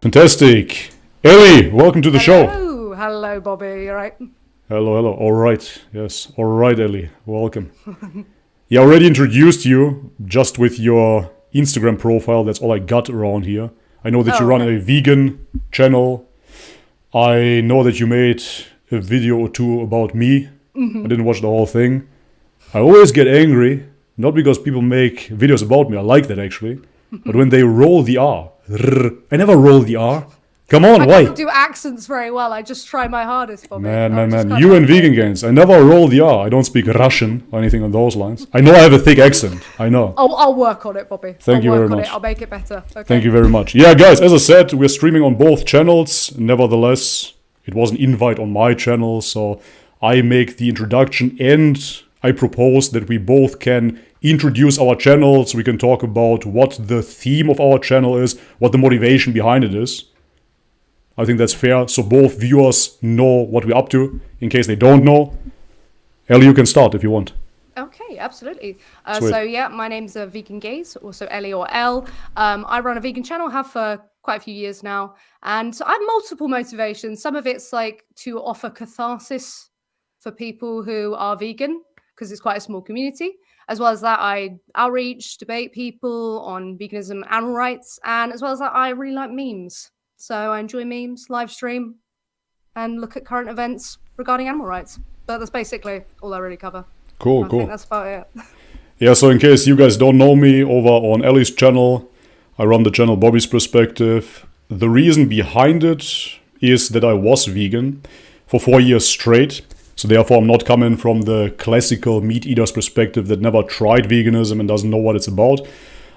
Fantastic. Ellie, welcome to the show. Hello, Bobby. You right? Hello. All right. Yes. All right, Ellie. Welcome. Yeah, I already introduced you just with your Instagram profile. That's all I got around here. I know that you run a vegan channel. I know that you made a video or two about me. I didn't watch the whole thing. I always get angry, not because people make videos about me. I like that actually. But when they roll the R. I never roll the R. Come on, why? I don't do accents very well. I just try my hardest, Bobby. Man. You and vegan gains. I never roll the R. I don't speak Russian or anything on those lines. I know I have a thick accent. I know. I'll work on it, Bobby. Thank you very much. I'll make it better. Okay. Thank you very much. Yeah, guys, as I said, we're streaming on both channels. Nevertheless, it was an invite on my channel, so I make the introduction and I propose that we both can introduce our channels. We can talk about what the theme of our channel is, what the motivation behind it is. I think that's fair, so both viewers know what we're up to, in case they don't know. Ellie, you can start if you want. Okay, absolutely. My name's Vegan Gaze, also Ellie or Elle. I run a vegan channel, have for quite a few years now, and I have multiple motivations. Some of it's like to offer catharsis for people who are vegan, because it's quite a small community. As well as that, I outreach, debate people on veganism, animal rights, and as well as that, I really like memes. So I enjoy memes, live stream, and look at current events regarding animal rights. But that's basically all I really cover. Cool. I think that's about it. Yeah, so in case you guys don't know me, over on Ellie's channel, I run the channel Bobby's Perspective. The reason behind it is that I was vegan for 4 years straight. So therefore, I'm not coming from the classical meat eater's perspective that never tried veganism and doesn't know what it's about.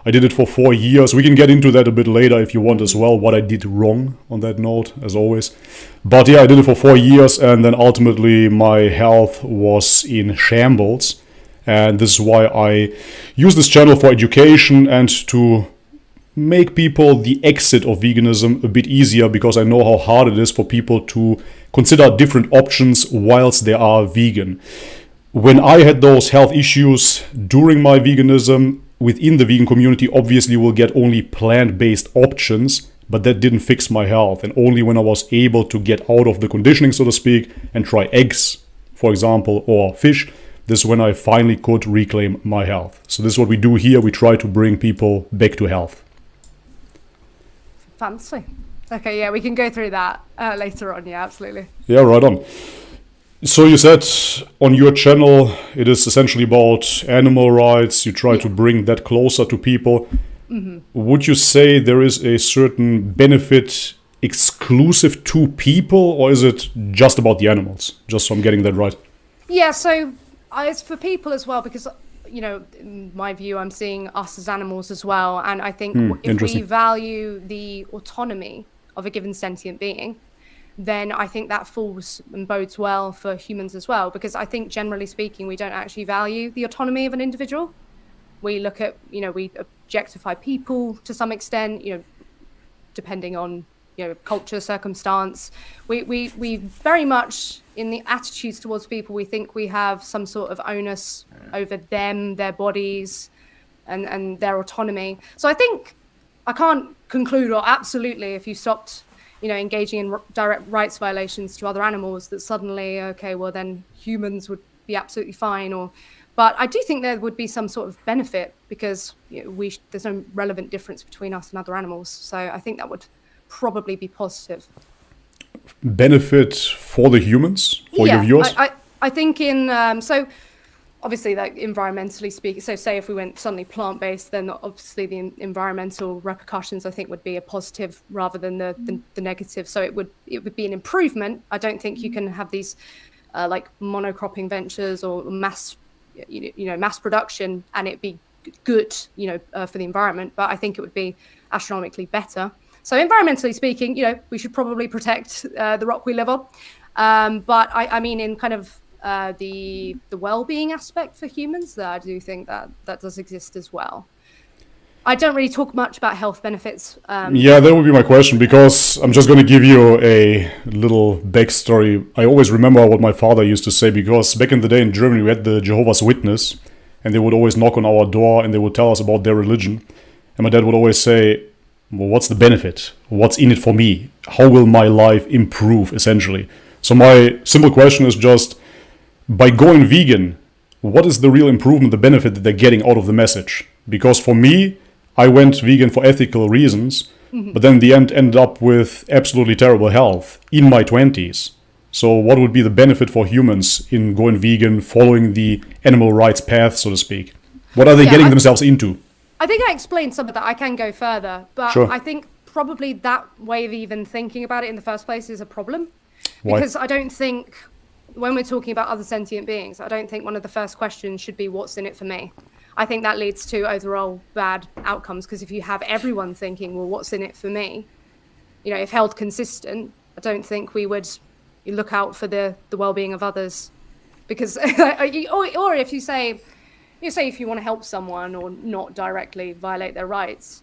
I did it for 4 years. We can get into that a bit later if you want as well, what I did wrong on that note, as always. But yeah, I did it for 4 years, and then ultimately my health was in shambles. And this is why I use this channel for education and to make people the exit of veganism a bit easier, because I know how hard it is for people to consider different options whilst they are vegan. When I had those health issues during my veganism, within the vegan community, obviously we'll get only plant-based options, but that didn't fix my health. And only when I was able to get out of the conditioning, so to speak, and try eggs, for example, or fish, this is when I finally could reclaim my health. So this is what we do here. We try to bring people back to health. Fancy. Okay, yeah, we can go through that later on. Yeah, absolutely. Yeah, right on. So you said on your channel, it is essentially about animal rights. You try to bring that closer to people. Mm-hmm. Would you say there is a certain benefit exclusive to people, or is it just about the animals? Just so I'm getting that right. Yeah, so it's for people as well, because, you know, in my view, I'm seeing us as animals as well. And I think if we value the autonomy of a given sentient being, then I think that falls and bodes well for humans as well. Because I think, generally speaking, we don't actually value the autonomy of an individual. We look at, we objectify people to some extent, depending on, culture, circumstance. We very much, in the attitudes towards people, we think we have some sort of onus over them, their bodies, and their autonomy. So I think I can't conclude, or absolutely, if you stopped engaging in direct rights violations to other animals, that suddenly, okay, well then humans would be absolutely fine. But I do think there would be some sort of benefit, because there's no relevant difference between us and other animals. So I think that would probably be positive. Benefit for the humans, for your viewers? I think so obviously, like, environmentally speaking, so say if we went suddenly plant-based, then obviously the environmental repercussions, I think, would be a positive rather than the negative. So it would be an improvement. I don't think you can have these like monocropping ventures or mass production and it be good, for the environment. But I think it would be astronomically better. So environmentally speaking, we should probably protect the rock we live on. But I mean, in kind of the well-being aspect for humans, I do think that does exist as well. I don't really talk much about health benefits. Yeah, that would be my question, because I'm just going to give you a little backstory. I always remember what my father used to say, because back in the day in Germany, we had the Jehovah's Witness, and they would always knock on our door and they would tell us about their religion. And my dad would always say, well, what's the benefit? What's in it for me? How will my life improve, essentially? So my simple question is just, by going vegan, what is the real improvement, the benefit that they're getting out of the message? Because for me, I went vegan for ethical reasons, but then in the end ended up with absolutely terrible health in my 20s. So what would be the benefit for humans in going vegan, following the animal rights path, so to speak? What are they getting themselves into? I think I explained some of that. I can go further, but Sure. I think probably that way of even thinking about it in the first place is a problem. Why? Because I don't think, when we're talking about other sentient beings, I don't think one of the first questions should be what's in it for me. I think that leads to overall bad outcomes, because if you have everyone thinking, well, what's in it for me? If held consistent, I don't think we would look out for the well-being of others. Because, or if you say if you want to help someone or not directly violate their rights,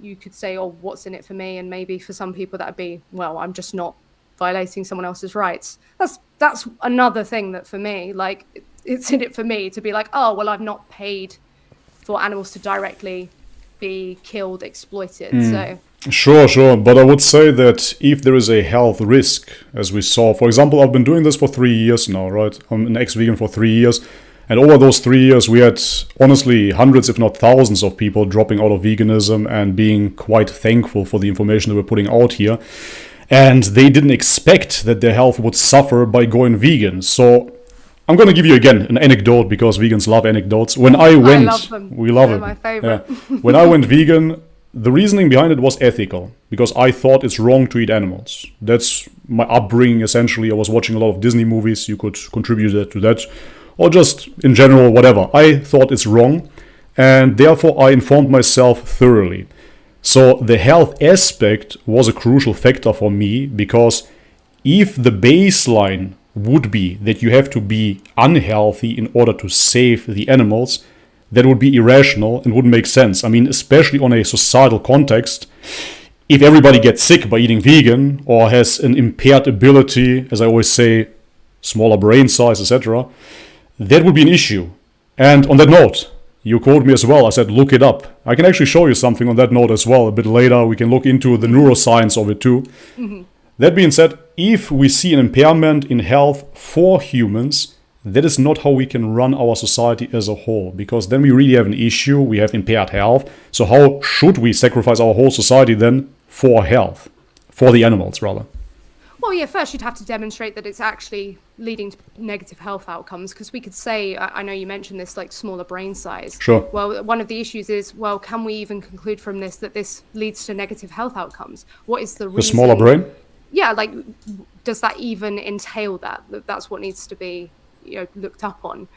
you could say, oh, what's in it for me? And maybe for some people that'd be, well, I'm just not violating someone else's rights. That's another thing that for me, like, it's in it for me to be like, oh, well, I've not paid for animals to directly be killed, exploited. So Sure. But I would say that if there is a health risk, as we saw, for example, I've been doing this for 3 years now, right? I'm an ex-vegan for 3 years. And over those 3 years, we had, honestly, hundreds, if not thousands of people dropping out of veganism and being quite thankful for the information that we're putting out here. And they didn't expect that their health would suffer by going vegan. So I'm going to give you, again, an anecdote, because vegans love anecdotes. When I went... I love them. We love They're them. my favorite. Yeah. When I went vegan, the reasoning behind it was ethical, because I thought it's wrong to eat animals. That's my upbringing, essentially. I was watching a lot of Disney movies. You could contribute to that. Or just in general, whatever. I thought it's wrong, and therefore I informed myself thoroughly. So the health aspect was a crucial factor for me, because if the baseline would be that you have to be unhealthy in order to save the animals, that would be irrational and wouldn't make sense. I mean, especially on a societal context, if everybody gets sick by eating vegan or has an impaired ability, as I always say, smaller brain size, etc., that would be an issue. And on that note, you called me as well. I said, look it up. I can actually show you something on that note as well. A bit later, we can look into the neuroscience of it too. That being said, if we see an impairment in health for humans, that is not how we can run our society as a whole, because then we really have an issue. We have impaired health. So how should we sacrifice our whole society then for health? For the animals, rather. Well, yeah, first you'd have to demonstrate that it's actually leading to negative health outcomes, because we could say, I know you mentioned this, like smaller brain size. Sure. Well, one of the issues is, well, can we even conclude from this that this leads to negative health outcomes? What is the reason? The smaller brain? Yeah, like, does that even entail that? That's what needs to be looked up on.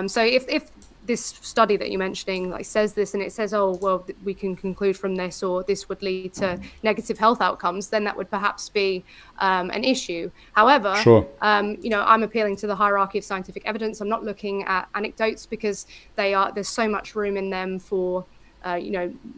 So if this study that you're mentioning like says this, and it says, oh, well, we can conclude from this, or this would lead to negative health outcomes, then that would perhaps be an issue. However, sure. I'm appealing to the hierarchy of scientific evidence. I'm not looking at anecdotes, because there's so much room in them for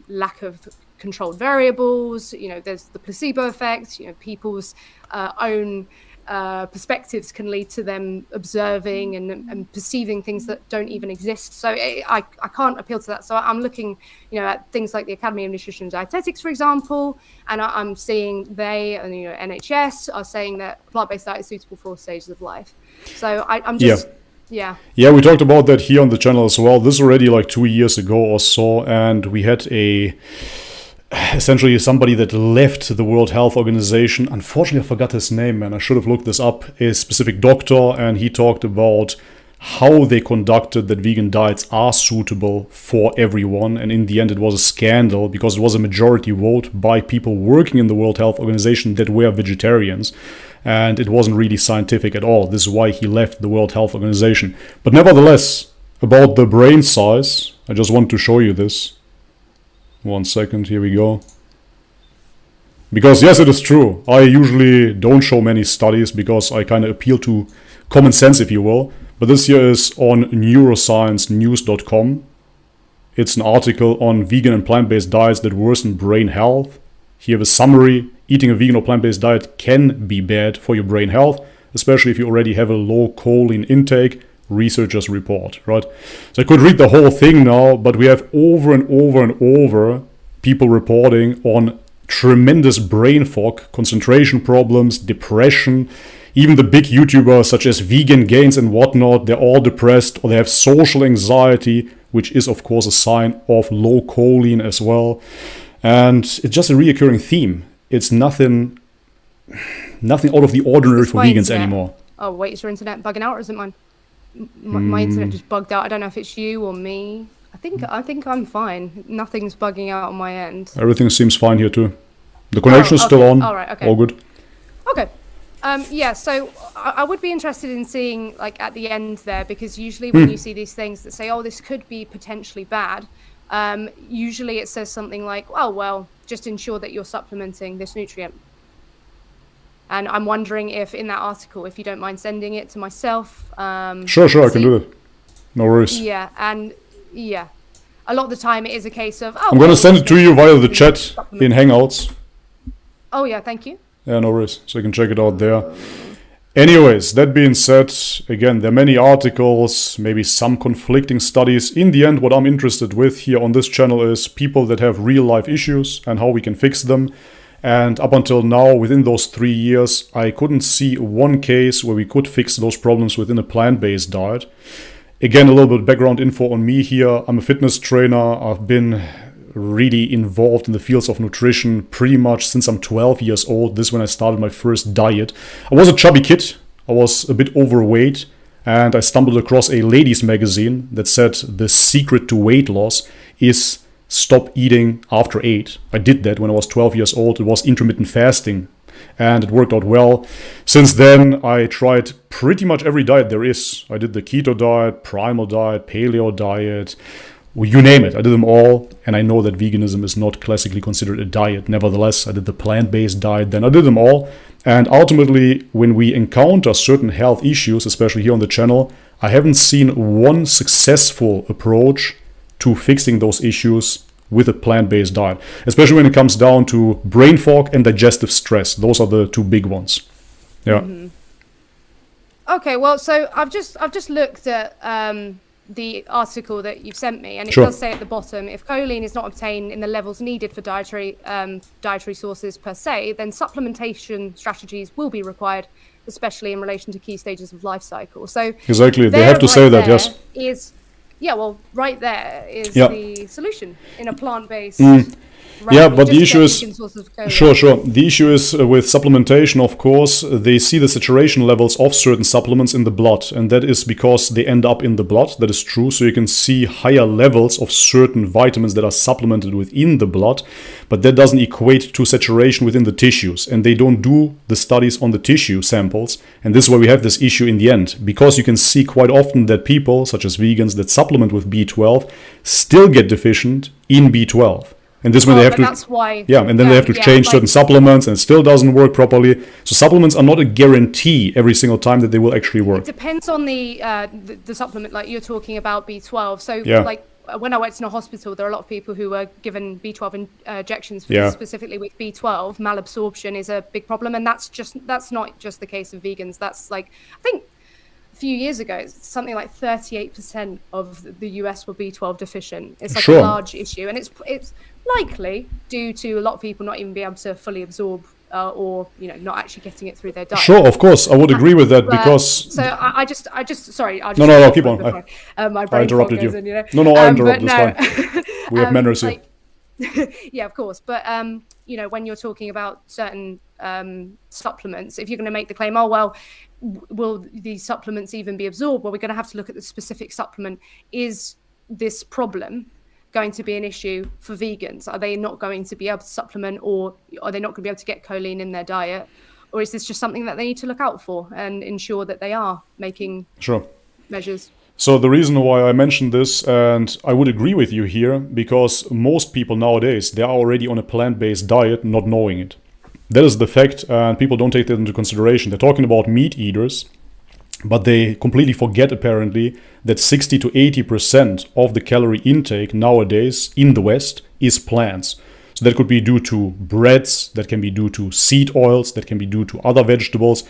lack of controlled variables. There's the placebo effect. People's own perspectives can lead to them observing and perceiving things that don't even exist. So I can't appeal to that. So I'm looking, at things like the Academy of Nutrition and Dietetics, for example, and I'm seeing they and NHS are saying that plant-based diet is suitable for all stages of life. So I'm just. Yeah, we talked about that here on the channel as well. This is already like 2 years ago or so, and we had essentially somebody that left the World Health Organization. Unfortunately, I forgot his name, man. I should have looked this up. A specific doctor, and he talked about how they conducted that vegan diets are suitable for everyone. And in the end, it was a scandal, because it was a majority vote by people working in the World Health Organization that were vegetarians. And it wasn't really scientific at all. This is why he left the World Health Organization. But nevertheless, about the brain size, I just want to show you this. 1 second, here we go. Because yes, it is true. I usually don't show many studies, because I kind of appeal to common sense, if you will. But this here is on neurosciencenews.com. It's an article on vegan and plant-based diets that worsen brain health. Here, a summary: eating a vegan or plant-based diet can be bad for your brain health, especially if you already have a low choline intake, researchers report, right? So I could read the whole thing now, but we have over and over and over people reporting on tremendous brain fog, concentration problems, depression. Even the big YouTubers such as Vegan Gains and whatnot, they're all depressed or they have social anxiety, which is of course a sign of low choline as well. And it's just a reoccurring theme. It's nothing out of the ordinary for vegans anymore. Oh wait, is your internet bugging out or is it mine? My internet just bugged out. I don't know if it's you or me. I think I'm fine. Nothing's bugging out on my end. Everything seems fine here too. The connection is still on. All right, okay. All good. Okay. Yeah, so I would be interested in seeing like at the end there, because usually when you see these things that say, oh, this could be potentially bad, usually it says something like, oh, well, just ensure that you're supplementing this nutrient. And I'm wondering if in that article, if you don't mind sending it to myself. Sure, I can do that. No worries. Yeah, and yeah, a lot of the time it is a case of, oh, I'm going to send it to you via the chat in Hangouts. Oh, yeah, thank you. Yeah, no worries. So you can check it out there. Anyways, that being said, again, there are many articles, maybe some conflicting studies. In the end, what I'm interested with here on this channel is people that have real life issues and how we can fix them. And up until now, within those 3 years, I couldn't see one case where we could fix those problems within a plant-based diet. Again, a little bit of background info on me here. I'm a fitness trainer. I've been really involved in the fields of nutrition pretty much since I'm 12 years old. This is when I started my first diet. I was a chubby kid. I was a bit overweight. And I stumbled across a ladies magazine that said the secret to weight loss is stop eating after 8. I did that when I was 12 years old. It was intermittent fasting and it worked out well. Since then, I tried pretty much every diet there is. I did the keto diet, primal diet, paleo diet, you name it. I did them all, and I know that veganism is not classically considered a diet. Nevertheless, I did the plant-based diet, then I did them all. And ultimately, when we encounter certain health issues, especially here on the channel, I haven't seen one successful approach to fixing those issues with a plant-based diet, especially when it comes down to brain fog and digestive stress. Those are the two big ones. Yeah. Mm-hmm. Okay, well, so I've just looked at the article that you've sent me, and it does say at the bottom, if choline is not obtained in the levels needed for dietary sources per se, then supplementation strategies will be required, especially in relation to key stages of life cycle. So exactly, they have to say that, yes. Right there is the solution in a plant-based. Yeah, but the issue is sure. The issue is with supplementation, of course, they see the saturation levels of certain supplements in the blood, and that is because they end up in the blood. That is true. So you can see higher levels of certain vitamins that are supplemented within the blood, but that doesn't equate to saturation within the tissues, and they don't do the studies on the tissue samples, and this is why we have this issue in the end, because you can see quite often that people, such as vegans, that supplement with B12 still get deficient in B12. And this is when they have to, then they have to change certain supplements, and it still doesn't work properly. So supplements are not a guarantee every single time that they will actually work. It depends on the supplement, like you're talking about B12. So like when I went to a hospital, there are a lot of people who were given B12 injections specifically with B12. Malabsorption is a big problem, and that's not just the case of vegans. That's like, I think a few years ago, something like 38% of the US were B12 deficient. It's like a large issue, and it's likely due to a lot of people not even be able to fully absorb or not actually getting it through their diet. Sure, of course, I would agree with that because. So I just sorry. No, keep on. My brain I interrupted you. In, No, I interrupted. It's fine. We have manners here. Yeah, of course, but when you're talking about certain supplements, if you're going to make the claim, oh well, will these supplements even be absorbed? Well, we're going to have to look at the specific supplement. Is this problem going to be an issue for vegans? Are they not going to be able to supplement, or are they not going to be able to get choline in their diet? Or is this just something that they need to look out for and ensure that they are making measures? So the reason why I mentioned this, and I would agree with you here, because most people nowadays, they are already on a plant-based diet not knowing it. That is the fact, and people don't take that into consideration. They're talking about meat eaters, but they completely forget apparently that 60 to 80% of the calorie intake nowadays in the West is plants. So that could be due to breads, that can be due to seed oils, that can be due to other vegetables.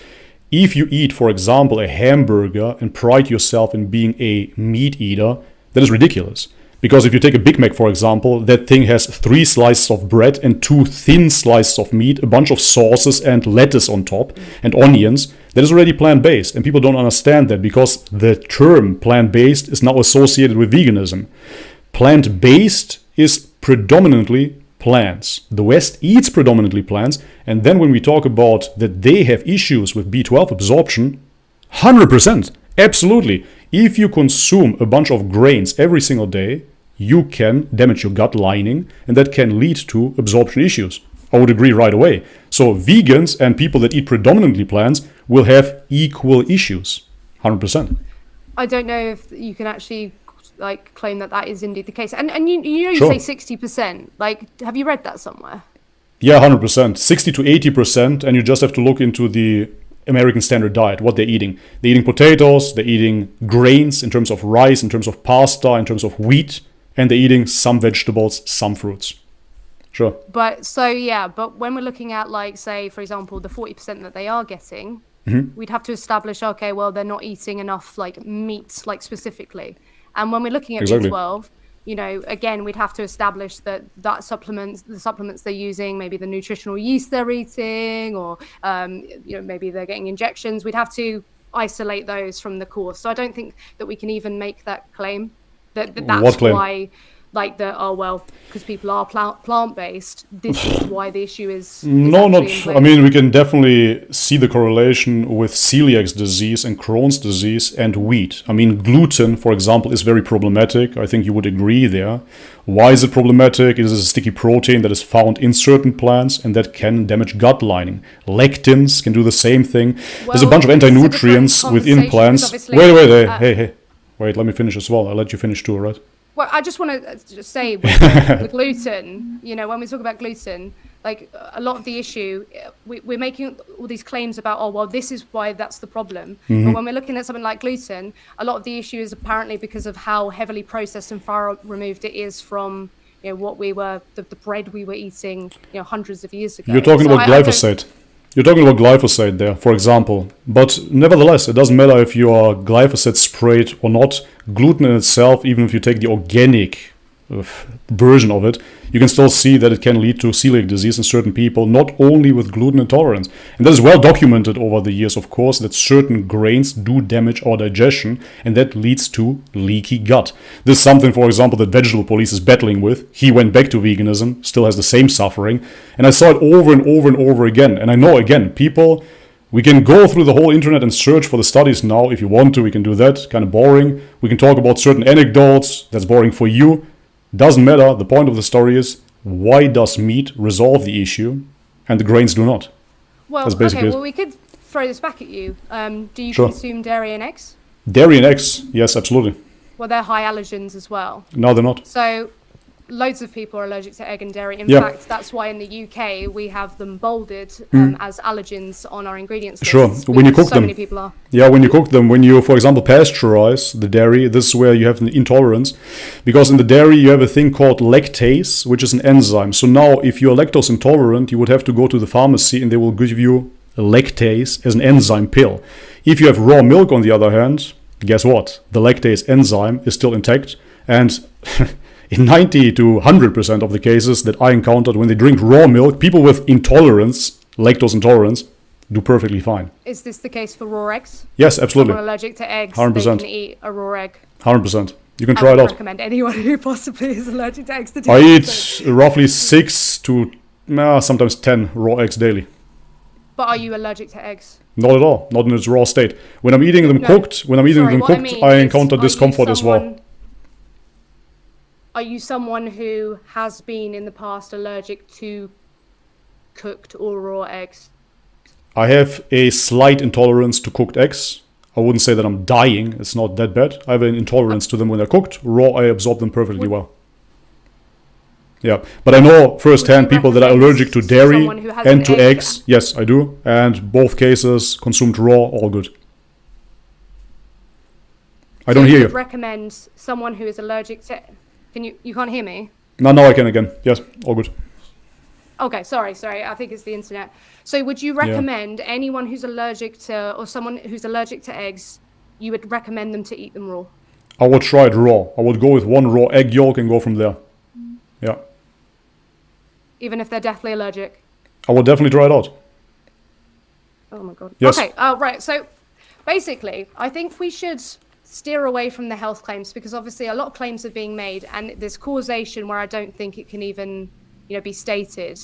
If you eat, for example, a hamburger and pride yourself in being a meat eater, that is ridiculous. Because if you take a Big Mac, for example, that thing has 3 slices of bread and 2 thin slices of meat, a bunch of sauces and lettuce on top, and onions. That is already plant-based, and people don't understand that because the term plant-based is now associated with veganism. Plant-based is predominantly plants. The West eats predominantly plants, and then when we talk about that they have issues with B12 absorption, 100%, absolutely. If you consume a bunch of grains every single day, you can damage your gut lining, and that can lead to absorption issues. I would agree right away. So vegans and people that eat predominantly plants will have equal issues, 100%. I don't know if you can actually claim that is indeed the case. And you Sure. say 60%. Have you read that somewhere? Yeah, 100%. 60 to 80%, and you just have to look into the American standard diet, what they're eating. They're eating potatoes, they're eating grains in terms of rice, in terms of pasta, in terms of wheat, and they're eating some vegetables, some fruits. Sure. But when we're looking at, say, for example, the 40% that they are getting, we'd have to establish, okay, well, they're not eating enough meat, specifically. And when we're looking at Exactly. B12, again, we'd have to establish the supplements they're using, maybe the nutritional yeast they're eating, or maybe they're getting injections. We'd have to isolate those from the course. So I don't think that we can even make that claim. That's What claim? why, because people are plant-based, this is why the issue is No, not. actually I mean, we can definitely see the correlation with celiac disease and Crohn's disease and wheat. I mean, gluten, for example, is very problematic. I think you would agree there. Why is it problematic? It is a sticky protein that is found in certain plants and that can damage gut lining. Lectins can do the same thing. There's a bunch of it's a different anti-nutrients within conversation, plants. because obviously, Hey. Wait, let me finish as well. I'll let you finish too, right? Well, I just want to just say with the gluten, when we talk about gluten, a lot of the issue, we're making all these claims about, oh, well, this is why that's the problem. But when we're looking at something like gluten, a lot of the issue is apparently because of how heavily processed and far removed it is from, what we were, the bread we were eating, hundreds of years ago. You're talking about glyphosate. You're talking about glyphosate there, for example. But nevertheless, it doesn't matter if you are glyphosate sprayed or not. Gluten in itself, even if you take the organic version of it, you can still see that it can lead to celiac disease in certain people, not only with gluten intolerance. And that is well documented over the years, of course, that certain grains do damage our digestion, and that leads to leaky gut. This is something, for example, that Vegetable Police is battling with. He went back to veganism, still has the same suffering. And I saw it over and over and over again. And I know, again, people, we can go through the whole internet and search for the studies now. If you want to, we can do that. Kind of boring. We can talk about certain anecdotes. That's boring for you. Doesn't matter. The point of the story is, why does meat resolve the issue and the grains do not? Well, That's basically we could throw this back at you. Do you Sure. consume dairy and eggs? Dairy and eggs, yes, absolutely. Well, they're high allergens as well. No, they're not. So loads of people are allergic to egg and dairy. In Yeah. fact, that's why in the UK we have them bolded as allergens on our ingredients list. Sure, when you because cook so them. many people are. Yeah, when you cook them, when you, for example, pasteurize the dairy, this is where you have an intolerance. Because in the dairy, you have a thing called lactase, which is an enzyme. So now, if you're lactose intolerant, you would have to go to the pharmacy and they will give you lactase as an enzyme pill. If you have raw milk, on the other hand, guess what? The lactase enzyme is still intact. And in 90 to 100% of the cases that I encountered, when they drink raw milk, people with intolerance, lactose intolerance, do perfectly fine. Is this the case for raw eggs? Yes, absolutely. Someone allergic to eggs, 100%. they can eat a raw egg. 100%. You can I try it would out. recommend anyone who possibly is allergic to eggs to do I it. eat roughly 6 to sometimes 10 raw eggs daily. But are you allergic to eggs? Not at all. Not in its raw state. When I'm eating them No. cooked, Sorry, what I mean I is, encounter are you discomfort as well. Are you someone who has been in the past allergic to cooked or raw eggs? I have a slight intolerance to cooked eggs. I wouldn't say that I'm dying. It's not that bad. I have an intolerance to them when they're cooked. Raw, I absorb them perfectly well. Yeah, but I know firsthand people that are allergic to dairy someone who has and an to egg? eggs. Yes, I do. And both cases, consumed raw, all good. I don't hear would you. recommend someone who is allergic to... You can't hear me? No, now I can again. Yes, all good. Okay, sorry. I think it's the internet. So would you recommend anyone who's allergic to, or someone who's allergic to eggs, you would recommend them to eat them raw? I would try it raw. I would go with one raw egg yolk and go from there. Yeah. Even if they're deathly allergic? I would definitely try it out. Oh my God. Yes. Okay, right. So basically, I think we should steer away from the health claims, because obviously a lot of claims are being made and there's causation where I don't think it can even, be stated.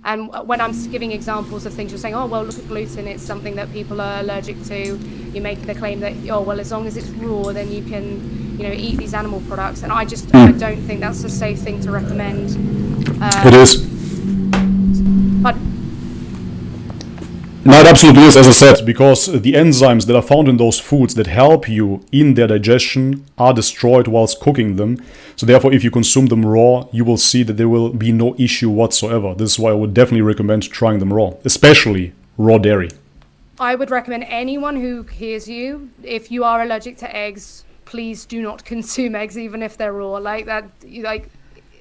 And when I'm giving examples of things, you're saying, oh, well, look at gluten. It's something that people are allergic to. You're making the claim that, oh, well, as long as it's raw, then you can, eat these animal products. And I don't think that's a safe thing to recommend. It is. But no, it absolutely is, as I said, because the enzymes that are found in those foods that help you in their digestion are destroyed whilst cooking them. So therefore, if you consume them raw, you will see that there will be no issue whatsoever. This is why I would definitely recommend trying them raw, especially raw dairy. I would recommend anyone who hears you, if you are allergic to eggs, please do not consume eggs, even if they're raw. Like that, like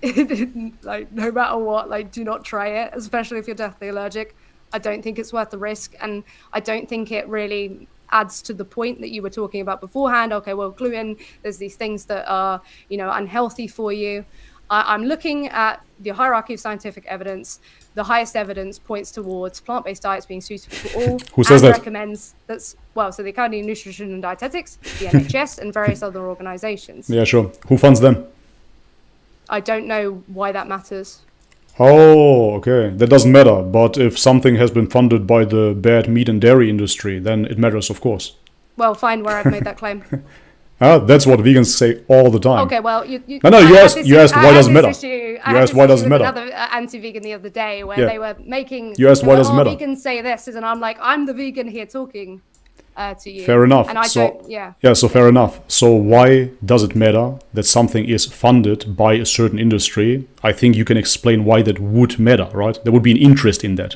no matter what, do not try it, especially if you're deathly allergic. I don't think it's worth the risk, and I don't think it really adds to the point that you were talking about beforehand. Okay, well, gluten, there's these things that are, unhealthy for you. I'm looking at the hierarchy of scientific evidence. The highest evidence points towards plant-based diets being suitable for all. Who says that? Recommends that's, well, so the Academy of Nutrition and Dietetics, the NHS, and various other organizations. Yeah, sure. Who funds them? I don't know why that matters. Oh, okay. That doesn't matter. But if something has been funded by the bad meat and dairy industry, then it matters, of course. Well, fine, where I've made that claim. That's what vegans say all the time. Okay, well, you asked why does it matter. You asked why does it matter. Another anti-vegan the other day where they were making. You asked why does it matter. Vegans say this, and I'm like, I'm the vegan here talking to you. Fair enough. And I don't. Yeah. Yeah. So fair enough. So why does it matter that something is funded by a certain industry? I think you can explain why that would matter, right? There would be an interest in that.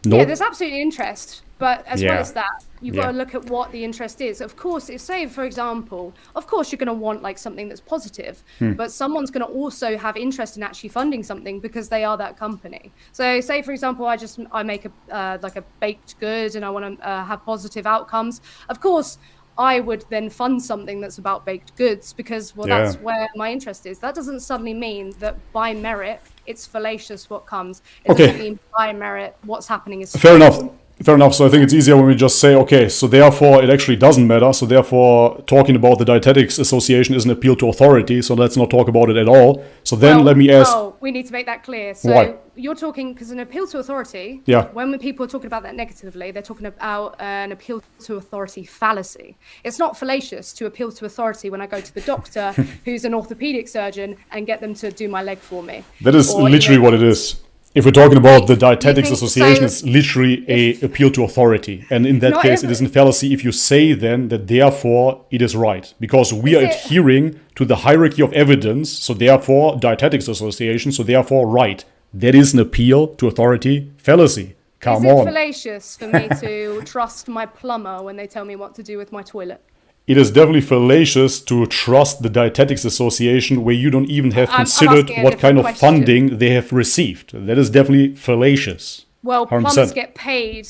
No? Yeah, there's absolutely interest, but as well as that, you've got to look at what the interest is. Of course, if say, for example, of course you're going to want like something that's positive, but someone's going to also have interest in actually funding something because they are that company. So say, for example, I make a like a baked good and I want to have positive outcomes. Of course, I would then fund something that's about baked goods because, well, that's where my interest is. That doesn't suddenly mean that by merit, it's fallacious what comes. It doesn't mean by merit, what's happening is fair enough. Fair enough. So I think it's easier when we just say, okay, so therefore it actually doesn't matter. So therefore talking about the Dietetics Association is an appeal to authority. So let's not talk about it at all. So then let me ask. Oh, we need to make that clear. So why? You're talking, because an appeal to authority, when people are talking about that negatively, they're talking about an appeal to authority fallacy. It's not fallacious to appeal to authority when I go to the doctor who's an orthopedic surgeon and get them to do my leg for me. That is literally what it is. If we're talking about the Dietetics Association, it's literally a appeal to authority. And in that case, it is a fallacy if you say then that therefore it is right. Because we are adhering to the hierarchy of evidence, so therefore Dietetics Association, so therefore right. That is an appeal to authority fallacy. Come on. Is it fallacious for me to trust my plumber when they tell me what to do with my toilet? It is definitely fallacious to trust the Dietetics Association where you don't even have considered what kind of funding they have received. That is definitely fallacious. Well, plumbers get paid,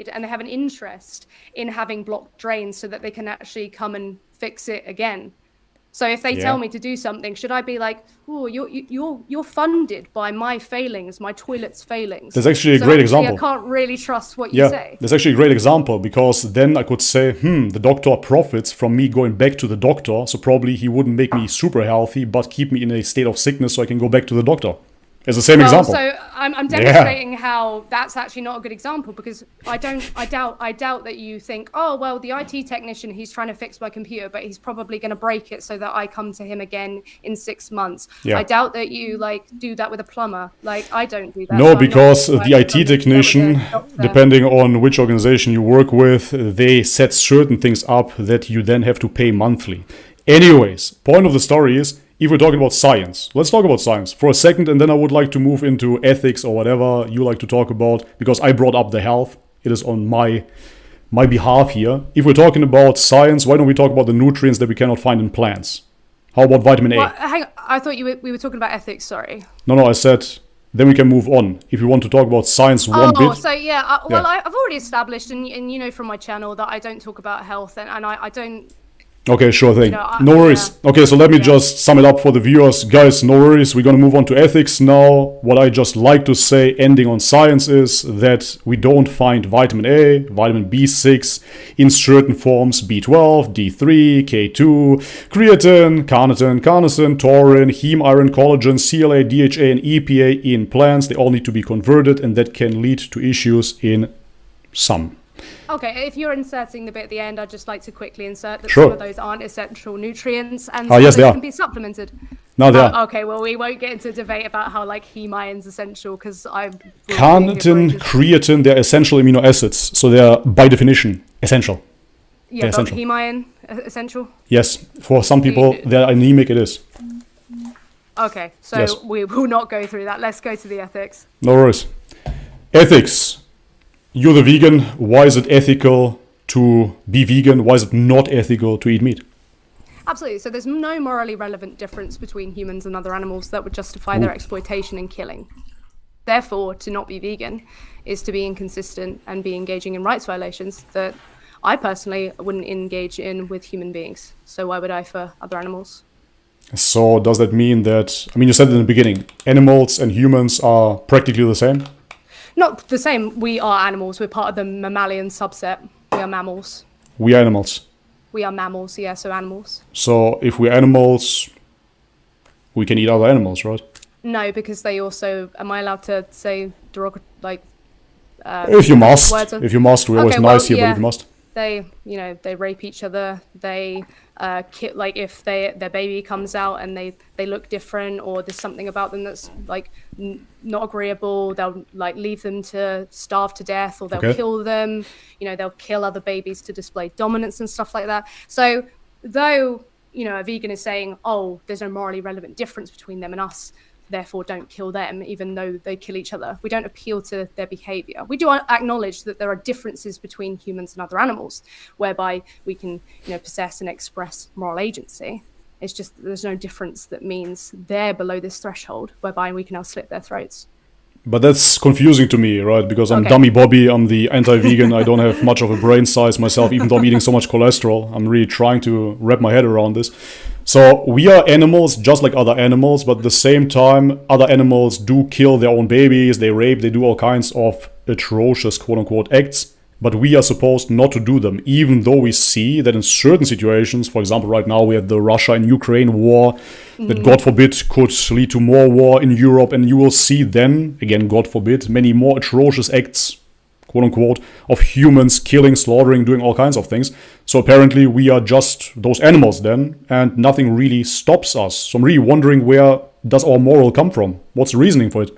and they have an interest in having blocked drains so that they can actually come and fix it again. So if they tell me to do something, should I be like, oh, you're funded by my failings, my toilet's failings? That's actually a great example. I can't really trust what you say. That's actually a great example because then I could say, the doctor profits from me going back to the doctor. So probably he wouldn't make me super healthy, but keep me in a state of sickness so I can go back to the doctor. It's the same example. So I'm demonstrating how that's actually not a good example because I doubt that you think, oh, well, the IT technician, he's trying to fix my computer, but he's probably going to break it so that I come to him again in 6 months. I doubt that you do that with a plumber. I don't do that. No, because the IT technician, depending on which organization you work with, they set certain things up that you then have to pay monthly. Anyways, point of the story is, if we're talking about science, let's talk about science for a second, and then I would like to move into ethics or whatever you like to talk about, because I brought up the health. It is on my behalf here. If we're talking about science, why don't we talk about the nutrients that we cannot find in plants? How about vitamin A? Well, hang on. I thought we were talking about ethics, sorry. No, I said then we can move on. If you want to talk about science one bit. So I've already established, and you know from my channel that I don't talk about health, and I don't Okay, sure thing. No worries. Yeah. Okay, so let me just sum it up for the viewers. Guys, no worries. We're going to move on to ethics now. What I just like to say, ending on science, is that we don't find vitamin A, vitamin B6 in certain forms, B12, D3, K2, creatine, carnitin, taurine, heme, iron, collagen, CLA, DHA, and EPA in plants. They all need to be converted, and that can lead to issues in some. Okay, if you're inserting the bit at the end, I'd just like to quickly insert that Sure. some of those aren't essential nutrients and yes, they are. can be supplemented. No, they are. Okay, well, we won't get into a debate about how like heme iron's essential because I'm... Carnitin, creatine, they're essential amino acids, so they are by definition essential. Yeah, but heme iron essential? Yes, for some people they're anemic, it is. Okay, so Yes. we will not go through that. Let's go to the ethics. No worries. Ethics. You're the vegan. Why is it ethical to be vegan? Why is it not ethical to eat meat? Absolutely. So there's no morally relevant difference between humans and other animals that would justify their exploitation and killing. Therefore, to not be vegan is to be inconsistent and be engaging in rights violations that I personally wouldn't engage in with human beings. So why would I for other animals? So does that mean that, I mean, you said in the beginning, animals and humans are practically the same? Not the same. We are animals. We're part of the mammalian subset. We are mammals. We are animals. We are mammals, yeah, so animals. So if we're animals, we can eat other animals, right? No, because they also, am I allowed to say derogatory, like... if you must, we're always nice here, yeah. but if you must. They rape each other. They like if their baby comes out and they look different or there's something about them that's like not agreeable, they'll like leave them to starve to death, or they'll kill them. They'll kill other babies to display dominance and stuff like that. So though a vegan is saying, oh, there's no morally relevant difference between them and us, therefore don't kill them, even though they kill each other. We don't appeal to their behavior. We do acknowledge that there are differences between humans and other animals, whereby we can, possess and express moral agency. It's just that there's no difference that means they're below this threshold, whereby we can now slit their throats. But that's confusing to me, right? Because I'm Dummy Bobby, I'm the anti-vegan, I don't have much of a brain size myself, even though I'm eating so much cholesterol. I'm really trying to wrap my head around this. So we are animals just like other animals, but at the same time, other animals do kill their own babies, they rape, they do all kinds of atrocious quote-unquote acts. But we are supposed not to do them, even though we see that in certain situations, for example, right now we have the Russia and Ukraine war, that God forbid could lead to more war in Europe, and you will see then, again, God forbid, many more atrocious acts, quote-unquote, of humans killing, slaughtering, doing all kinds of things. So apparently we are just those animals then, and nothing really stops us. So I'm really wondering, where does our moral come from? What's the reasoning for it?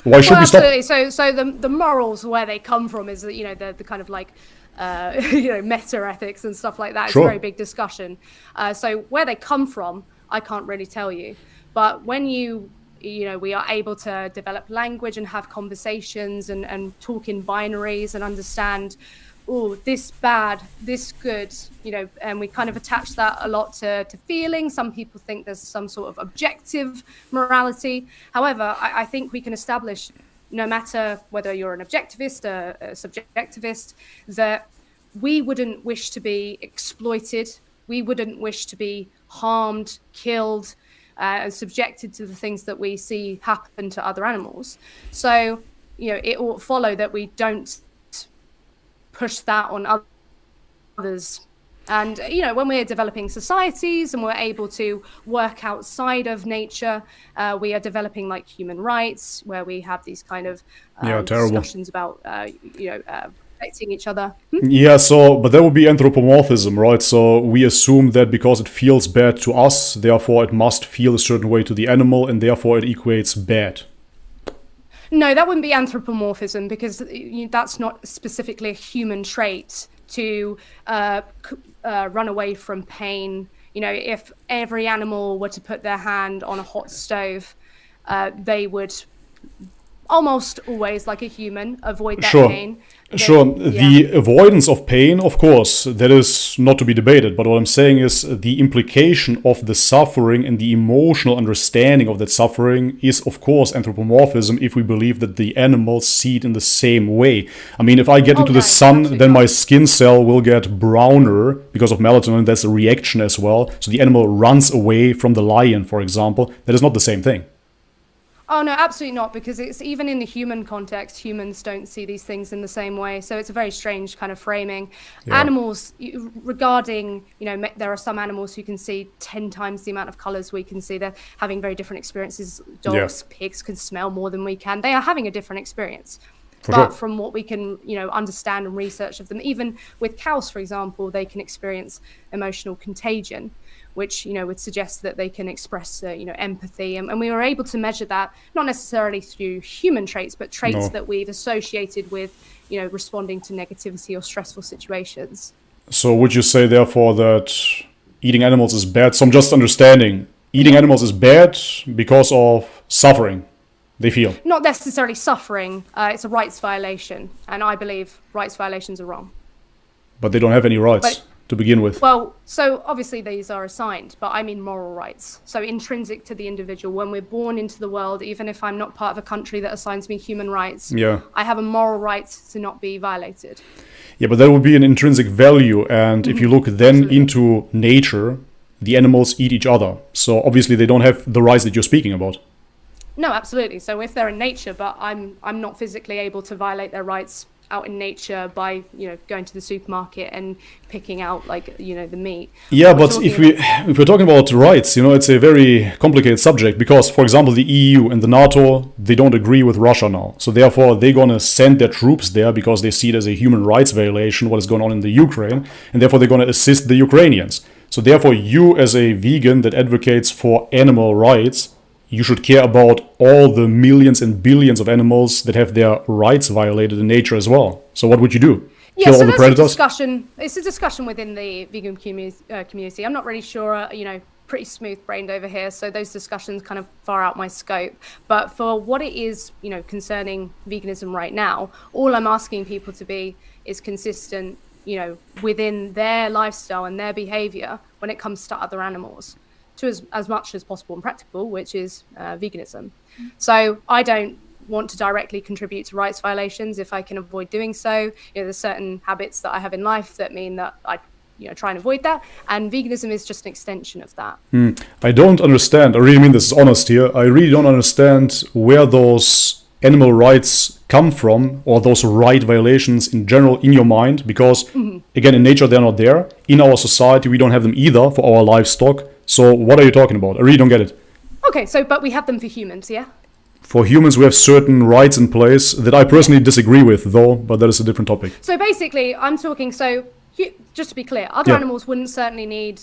Why should we stop? So the morals, where they come from, is that the kind of like meta ethics and stuff like that. It's a very big discussion. So where they come from, I can't really tell you. But when we are able to develop language and have conversations and talk in binaries and understand, oh, this bad, this good, and we kind of attach that a lot to feeling. Some people think there's some sort of objective morality. However, I think we can establish, no matter whether you're an objectivist or a subjectivist, that we wouldn't wish to be exploited. We wouldn't wish to be harmed, killed, and subjected to the things that we see happen to other animals. So, it will follow that we don't push that on others. And when we're developing societies and we're able to work outside of nature, we are developing like human rights, where we have these kind of discussions about protecting each other. Yeah, but that would be anthropomorphism, right? So we assume that because it feels bad to us, therefore it must feel a certain way to the animal, and therefore it equates bad. No, that wouldn't be anthropomorphism, because that's not specifically a human trait to run away from pain. If every animal were to put their hand on a hot stove, they would almost always, like a human, avoid that pain. Sure. The avoidance of pain, of course, that is not to be debated. But what I'm saying is the implication of the suffering and the emotional understanding of that suffering is, of course, anthropomorphism if we believe that the animals see it in the same way. I mean, if I get into the sun, then my skin cell will get browner because of melatonin. That's a reaction as well. So the animal runs away from the lion, for example. That is not the same thing. Oh, no, absolutely not, because it's even in the human context, humans don't see these things in the same way. So it's a very strange kind of framing. Yeah. Animals, regarding, there are some animals who can see 10 times the amount of colors we can see. They're having very different experiences. Dogs, pigs can smell more than we can. They are having a different experience. From what we can, understand and research of them, even with cows, for example, they can experience emotional contagion, which, would suggest that they can express, empathy. And we were able to measure that, not necessarily through human traits, but traits that we've associated with, responding to negativity or stressful situations. So would you say, therefore, that eating animals is bad? So I'm just understanding, eating animals is bad because of suffering they feel? Not necessarily suffering. It's a rights violation. And I believe rights violations are wrong. But they don't have any rights to begin with. Well, so obviously these are assigned, but I mean moral rights. So intrinsic to the individual. When we're born into the world, even if I'm not part of a country that assigns me human rights, I have a moral right to not be violated. Yeah, but that would be an intrinsic value. And if you look then into nature, the animals eat each other. So obviously they don't have the rights that you're speaking about. No, absolutely. So if they're in nature, but I'm not physically able to violate their rights out in nature by, going to the supermarket and picking out the meat. Yeah, but if we're talking about rights, it's a very complicated subject because, for example, the EU and the NATO, they don't agree with Russia now. So therefore, they're going to send their troops there because they see it as a human rights violation, what is going on in the Ukraine, and therefore they're going to assist the Ukrainians. So therefore, you as a vegan that advocates for animal rights, you should care about all the millions and billions of animals that have their rights violated in nature as well. So what would you do? Kill all the predators? It's a discussion within the vegan community. I'm not really sure, pretty smooth-brained over here, so those discussions kind of far out my scope. But for what it is, concerning veganism right now, all I'm asking people to be is consistent, within their lifestyle and their behavior when it comes to other animals, to as much as possible and practical, which is veganism. So I don't want to directly contribute to rights violations if I can avoid doing so. There's certain habits that I have in life that mean that I try and avoid that, and veganism is just an extension of that. I don't understand. I really mean this is honest here. I really don't understand where those animal rights come from, or those right violations in general in your mind, because again, in nature they're not there. In our society we don't have them either for our livestock. So what are you talking about? I really don't get it. Okay, but we have them for humans, yeah? For humans, we have certain rights in place that I personally disagree with, though, but that is a different topic. So basically, I'm talking, just to be clear, other animals wouldn't certainly need,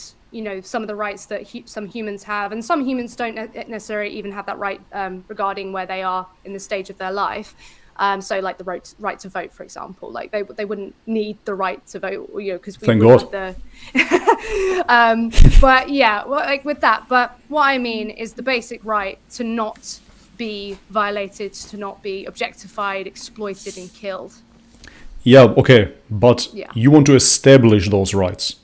some of the rights that some humans have, and some humans don't necessarily even have that right regarding where they are in the stage of their life. So like the right to vote, for example, like they wouldn't need the right to vote, because we Thank would God. have but yeah, with that. But what I mean is the basic right to not be violated, to not be objectified, exploited, and killed. Yeah, okay, but you want to establish those rights.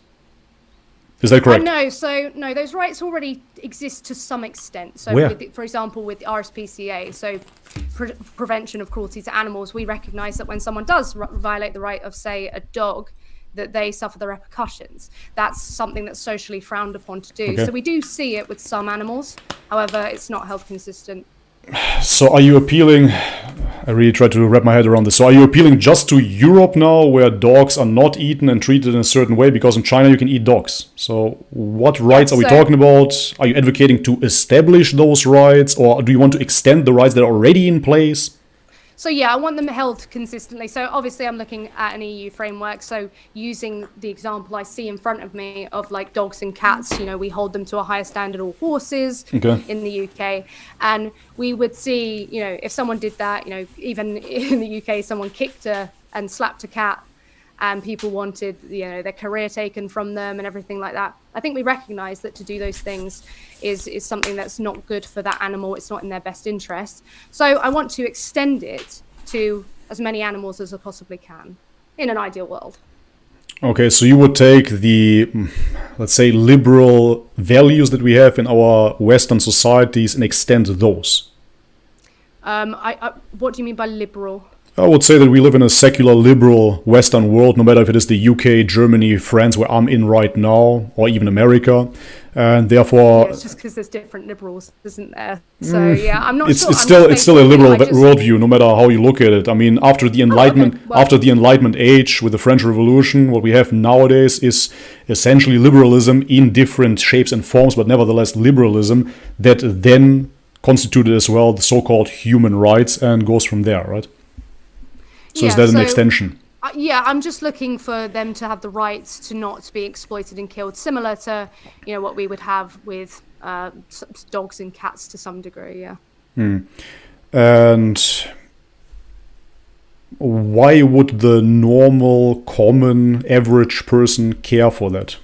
Is that correct? No, those rights already exist to some extent. So, for example, with the RSPCA, so prevention of cruelty to animals, we recognise that when someone does violate the right of, say, a dog, that they suffer the repercussions. That's something that's socially frowned upon to do. Okay. So we do see it with some animals. However, it's not held consistent. So are you appealing, I really try to wrap my head around this, so are you appealing just to Europe now, where dogs are not eaten and treated in a certain way? Because in China you can eat dogs. So what rights are we talking about? Are you advocating to establish those rights, or do you want to extend the rights that are already in place? So yeah, I want them held consistently. So obviously I'm looking at an EU framework. So using the example I see in front of me of like dogs and cats, we hold them to a higher standard, or horses in the UK. And we would see, if someone did that, even in the UK, someone kicked and slapped a cat, and people wanted, their career taken from them and everything like that. I think we recognize that to do those things is something that's not good for that animal. It's not in their best interest. So I want to extend it to as many animals as I possibly can in an ideal world. Okay, so you would take the, let's say, liberal values that we have in our Western societies and extend those. What do you mean by liberal? I would say that we live in a secular, liberal Western world, no matter if it is the UK, Germany, France, where I'm in right now, or even America. And therefore... Yeah, it's just because there's different liberals, isn't there? So, yeah, I'm not sure. It's still a liberal worldview, no matter how you look at it. I mean, after the Enlightenment age with the French Revolution, what we have nowadays is essentially liberalism in different shapes and forms, but nevertheless liberalism that then constituted as well the so-called human rights and goes from there, right? So is that an extension? Yeah, I'm just looking for them to have the rights to not be exploited and killed, similar to, what we would have with dogs and cats to some degree, yeah. And why would the normal, common, average person care for that?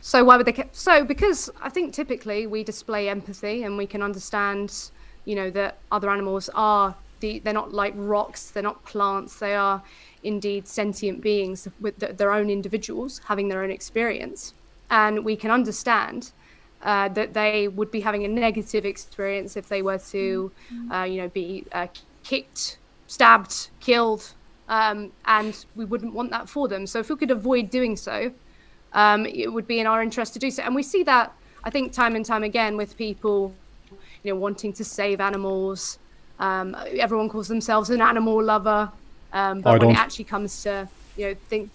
So why would they care? So because I think typically we display empathy and we can understand, that other animals are... They're not like rocks, they're not plants, they are indeed sentient beings with their own individuals having their own experience. And we can understand that they would be having a negative experience if they were to, be kicked, stabbed, killed, and we wouldn't want that for them. So if we could avoid doing so, it would be in our interest to do so. And we see that, I think, time and time again with people, wanting to save animals. Everyone calls themselves an animal lover, but when it actually comes to, think...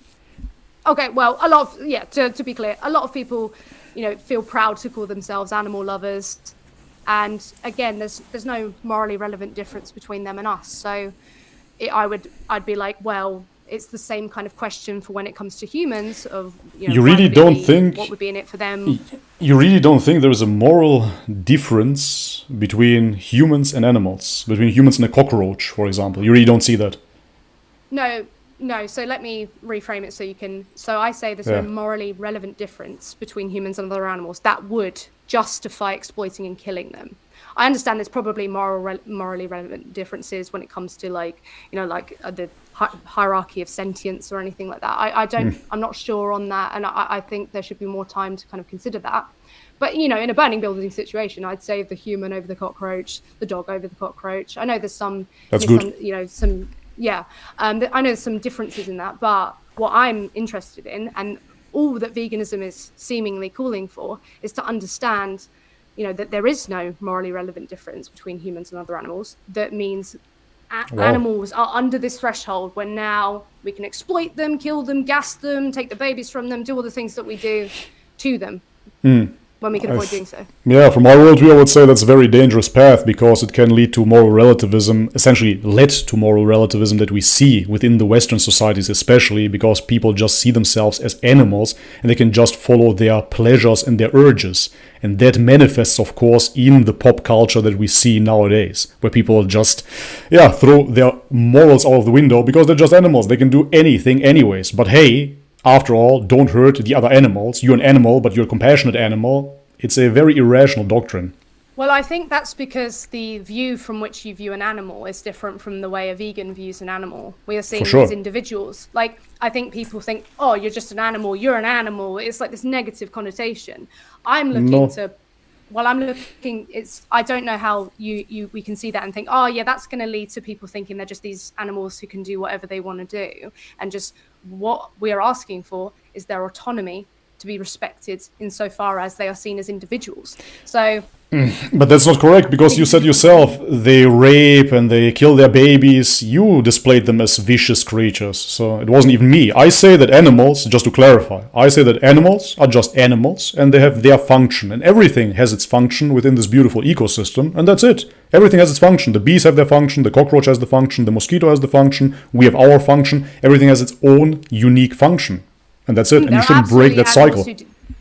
Okay, well, a lot of... to be clear, a lot of people, feel proud to call themselves animal lovers. And again, there's no morally relevant difference between them and us. So I'd be like, well, it's the same kind of question for when it comes to humans of, you really don't think what would be in it for them. You really don't think there is a moral difference between humans and animals, between humans and a cockroach, for example? You really don't see that? No. So let me reframe it so you can... So I say there's no morally relevant difference between humans and other animals that would justify exploiting and killing them. I understand there's probably morally relevant differences when it comes to the hierarchy of sentience or anything like that. I'm not sure on that, and I think there should be more time to kind of consider that. But in a burning building situation, I'd say the human over the cockroach, the dog over the cockroach. I know there's some. That's good. I know there's some differences in that, but what I'm interested in, and all that veganism is seemingly calling for, is to understand, that there is no morally relevant difference between humans and other animals. That means animals are under this threshold where now we can exploit them, kill them, gas them, take the babies from them, do all the things that we do to them when we can avoid doing so. Yeah, from my worldview, I would say that's a very dangerous path because it can lead to moral relativism, essentially led to moral relativism that we see within the Western societies, especially because people just see themselves as animals and they can just follow their pleasures and their urges. And that manifests, of course, in the pop culture that we see nowadays, where people just, throw their morals out of the window because they're just animals. They can do anything anyways. But hey, after all, don't hurt the other animals. You're an animal, but you're a compassionate animal. It's a very irrational doctrine. Well, I think that's because the view from which you view an animal is different from the way a vegan views an animal. We are seeing them as individuals. Like, I think people think, oh, you're just an animal, you're an animal. It's like this negative connotation. I don't know how we can see that and think, oh yeah, that's going to lead to people thinking they're just these animals who can do whatever they want to do. And just what we are asking for is their autonomy to be respected insofar as they are seen as individuals. So... But that's not correct, because you said yourself they rape and they kill their babies. You displayed them as vicious creatures, so it wasn't even me. I say that animals, just to clarify, I say that animals are just animals and they have their function, and everything has its function within this beautiful ecosystem, and that's it. Everything has its function. The bees have their function, the cockroach has the function, the mosquito has the function, we have our function. Everything has its own unique function, and that's it. And you shouldn't break that cycle.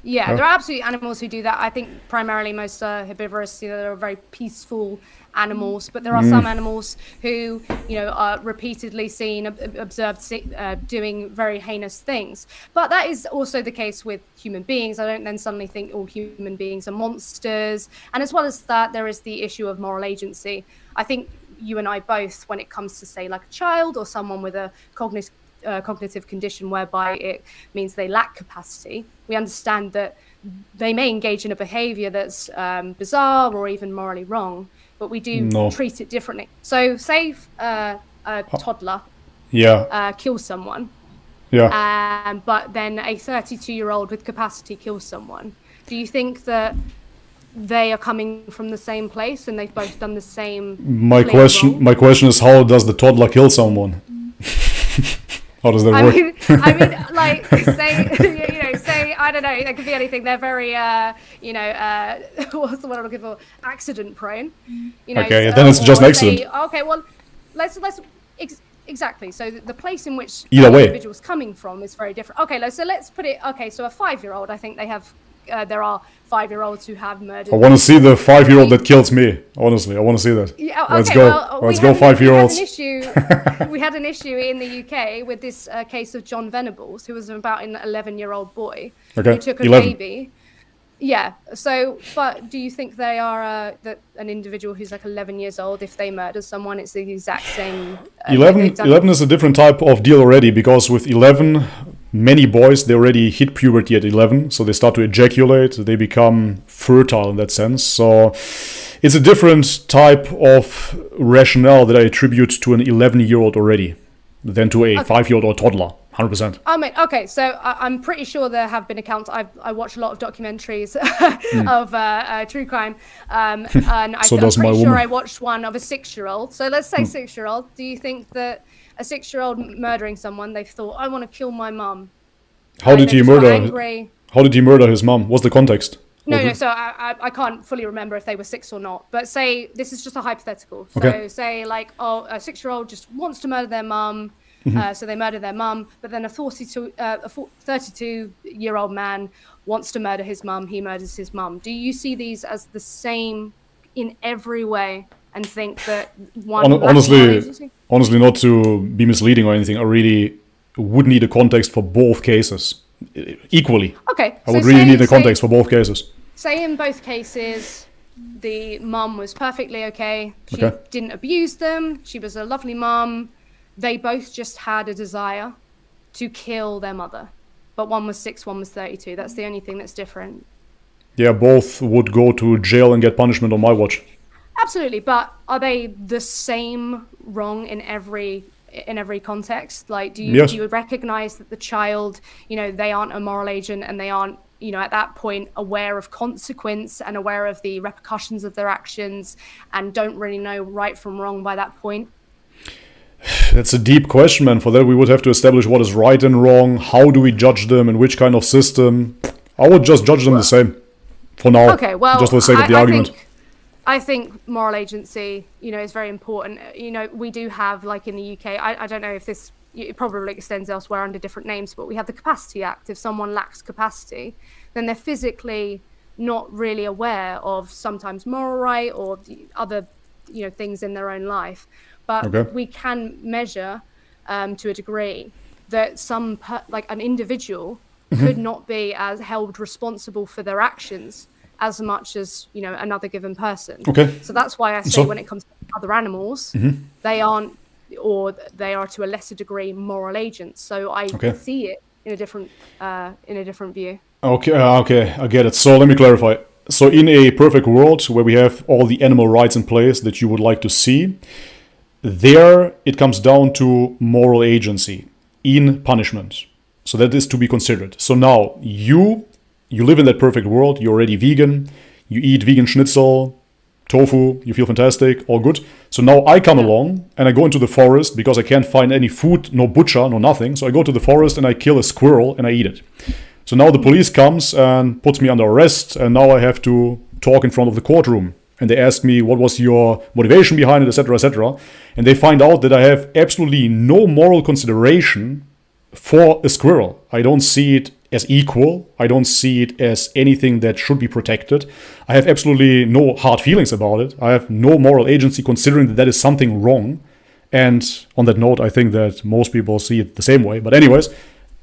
Yeah, there are absolutely animals who do that. I think primarily most herbivorous, they're very peaceful animals, but there are some animals who, are repeatedly seen, observed doing very heinous things. But that is also the case with human beings. I don't then suddenly think all human beings are monsters. And as well as that, there is the issue of moral agency. I think you and I both, when it comes to, say, like a child or someone with a cognitive condition whereby it means they lack capacity, we understand that they may engage in a behavior that's bizarre or even morally wrong, but we do treat it differently. So say a toddler kills someone, but then a 32-year-old with capacity kills someone. Do you think that they are coming from the same place and they've both done the same? My question is, how does the toddler kill someone? How does that work? I mean, like, say, I don't know, there could be anything. They're very, what's the word I'm looking for? Accident prone. Okay, then it's just an accident. Okay, well, let's exactly. So the place in which the individual's coming from is very different. Okay, so let's put it. Okay, so a 5-year-old, I think they have. There are 5-year-olds who have murdered. I want to see the 5-year-old that kills me. Honestly, I want to see that. Yeah, okay, let's go. Let's go, 5-year-olds. We had an issue in the UK with this case of John Venables, who was about an 11-year-old boy who took a baby. Yeah. So, but do you think they are that an individual who's like 11 years old, if they murder someone, it's the exact same? 11 is a different type of deal already, because with 11. Many boys, they already hit puberty at 11, so they start to ejaculate, they become fertile in that sense. So it's a different type of rationale that I attribute to an 11-year-old already than to a 5-year-old or toddler, 100%. I mean, okay, so I'm pretty sure there have been accounts. I watch a lot of documentaries of true crime, and I'm pretty sure I watched one of a 6-year-old. So let's say 6-year-old. Do you think that a 6-year-old murdering someone, they've thought, I want to kill my mum? How did he murder his mum? What's the context? No, so I can't fully remember if they were 6 or not. But say, this is just a hypothetical. So say like, a 6-year-old just wants to murder their mum. So they murder their mum, but then a 32-year-old man wants to murder his mum. He murders his mum. Do you see these as the same in every way and think that one... Honestly, not to be misleading or anything, I really would need a context for both cases equally. Okay. I would really need a context for both cases. Say in both cases, the mum was perfectly okay. She didn't abuse them. She was a lovely mum. They both just had a desire to kill their mother. But one was 6, one was 32. That's the only thing that's different. Yeah, both would go to jail and get punishment on my watch. Absolutely, but are they the same wrong in every context? Like, do you recognize that the child, they aren't a moral agent and they aren't, at that point aware of consequence and aware of the repercussions of their actions and don't really know right from wrong by that point? That's a deep question, man. For that, we would have to establish what is right and wrong. How do we judge them? In which kind of system? I would just judge them the same for now. Okay, well, just for the sake of the argument. I think moral agency, is very important. We do have, like in the UK, I don't know if this, it probably extends elsewhere under different names, but we have the Capacity Act. If someone lacks capacity, then they're physically not really aware of sometimes moral right or other, things in their own life. But we can measure to a degree that an individual could not be as held responsible for their actions as much as another given person. So that's why I say when it comes to other animals, they aren't, or they are to a lesser degree moral agents. So I see it in a different view. Okay, I get it. So let me clarify. So in a perfect world where we have all the animal rights in place that you would like to see, there it comes down to moral agency in punishment. So that is to be considered. So now you live in that perfect world. You're already vegan. You eat vegan schnitzel, tofu. You feel fantastic. All good. So now I come along and I go into the forest because I can't find any food, no butcher, no nothing. So I go to the forest and I kill a squirrel and I eat it. So now the police comes and puts me under arrest. And now I have to talk in front of the courtroom. And they ask me, what was your motivation behind it, etc., etc. And they find out that I have absolutely no moral consideration for a squirrel. I don't see it as equal. I don't see it as anything that should be protected. I have absolutely no hard feelings about it. I have no moral agency considering that that is something wrong. And on that note, I think that most people see it the same way. But anyways,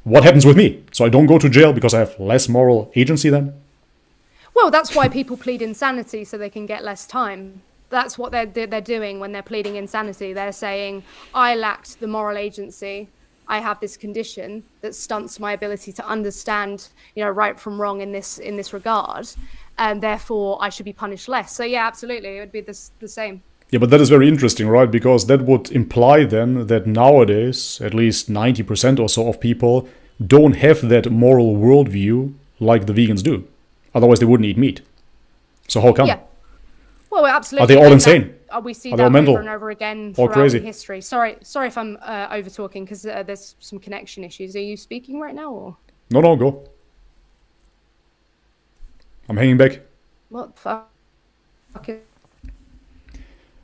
what happens with me? So I don't go to jail because I have less moral agency then? Well, that's why people plead insanity, so they can get less time. That's what they're doing when they're pleading insanity. They're saying, I lacked the moral agency. I have this condition that stunts my ability to understand, right from wrong in this regard, and therefore I should be punished less. So yeah, absolutely, it would be the same. Yeah, but that is very interesting, right? Because that would imply then that nowadays, at least 90% or so of people don't have that moral worldview like the vegans do. Otherwise, they wouldn't eat meat. So how come? Yeah. Well, absolutely. Are they all insane? We see Are that they mental? over and over again Or throughout crazy? history. Sorry if I'm over talking because there's some connection issues. Are you speaking right now or? No, go. I'm hanging back. What the fuck? Okay.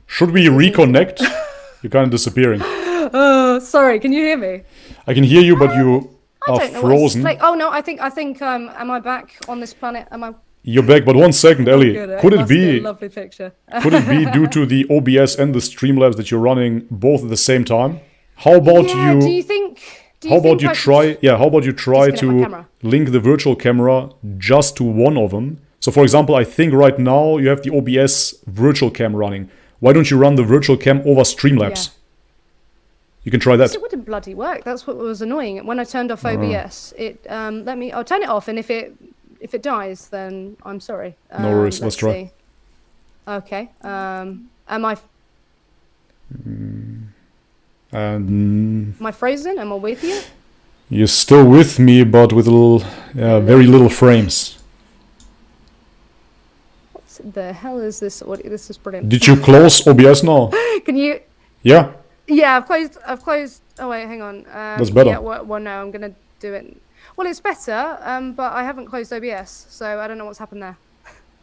Should we reconnect? You're kind of disappearing. Sorry, can you hear me? I can hear you, but you are frozen. Oh no, I think. Am I back on this planet? Am I? You're back, but 1 second, Ellie. Could it be a lovely picture? Could it be due to the OBS and the Streamlabs that you're running both at the same time? How about you? Do you think? How about you try to link the virtual camera just to one of them? So, for example, I think right now you have the OBS virtual cam running. Why don't you run the virtual cam over Streamlabs? Yeah. You can try that. It wouldn't bloody work. That's what was annoying. When I turned off OBS, I'll turn it off, and if it dies, then I'm sorry. No worries. Let's try. See. Okay. Am I? Am I frozen? Am I with you? You're still with me, but with very little frames. What the hell is this? This is brilliant. Did you close OBS now? Can you? Yeah. Yeah, I've closed. Oh wait, hang on. That's better. Yeah, well, no, I'm gonna do it. Well, it's better, but I haven't closed OBS, so I don't know what's happened there.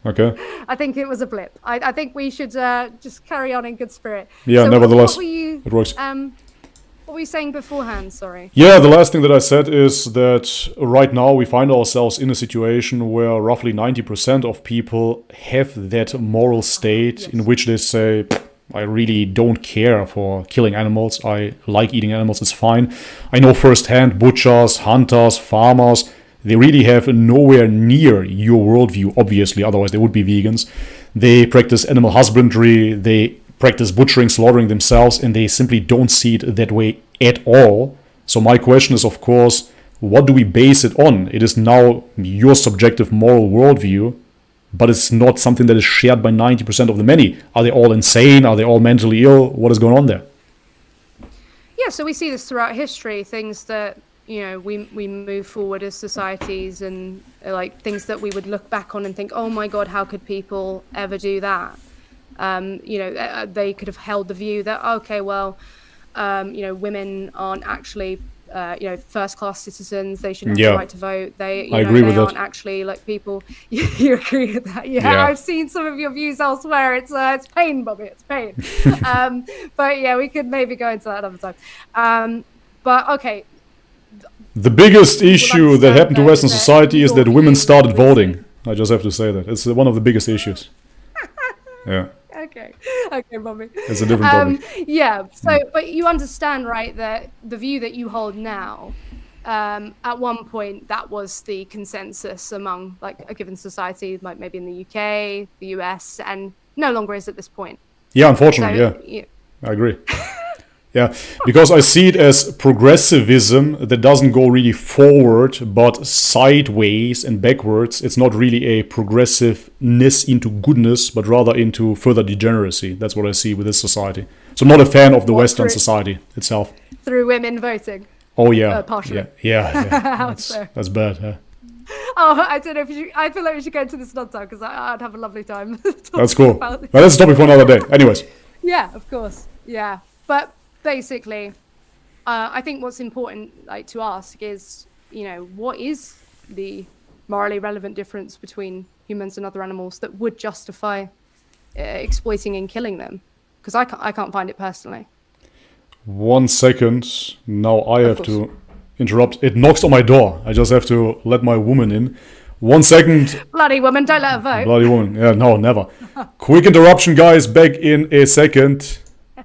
Okay. I think it was a blip. I think we should just carry on in good spirit. Yeah, so nevertheless, it works. What were you saying beforehand? Sorry. Yeah, the last thing that I said is that right now we find ourselves in a situation where roughly 90% of people have that moral state in which they say, I really don't care for killing animals. I like eating animals. It's fine. I know firsthand butchers, hunters, farmers. They really have nowhere near your worldview, obviously. Otherwise, they would be vegans. They practice animal husbandry. They practice butchering, slaughtering themselves, and they simply don't see it that way at all. So my question is, of course, what do we base it on? It is now your subjective moral worldview, but it's not something that is shared by 90% of the many. Are they all insane? Are they all mentally ill? What is going on there? Yeah, so we see this throughout history, things that, we move forward as societies and like things that we would look back on and think, oh my God, how could people ever do that? They could have held the view that, okay, well, women aren't actually first-class citizens. They shouldn't have the right to vote. I agree with that. They aren't actually like people. You agree with that? Yeah, I've seen some of your views elsewhere. It's pain, Bobby. It's pain. But yeah, we could maybe go into that another time. But okay. The biggest issue that happened to Western society is that women started voting. I just have to say that it's one of the biggest issues. Yeah. Okay, Bobby. It's a different topic. Yeah. So, but you understand, right, that the view that you hold now, at one point, that was the consensus among like a given society, like maybe in the UK, the US, and no longer is at this point. Yeah, unfortunately, I agree. Yeah, because I see it as progressivism that doesn't go really forward, but sideways and backwards. It's not really a progressiveness into goodness, but rather into further degeneracy. That's what I see with this society. So I'm not a fan of the Western society itself. Through women voting? Oh, yeah. Partially. Yeah. That's bad, huh? Oh, I don't know if I feel like we should go into this another time because I'd have a lovely time. That's cool. Well, that's a topic for another day. Anyways. Yeah, of course. Yeah. But basically, I think what's important to ask is, what is the morally relevant difference between humans and other animals that would justify exploiting and killing them? Because I can't find it personally. 1 second. Now I have to interrupt. It knocks on my door. I just have to let my woman in. 1 second. Bloody woman, don't let her vote. Bloody woman. Yeah, no, never. Quick interruption, guys. Back in a second. Oh,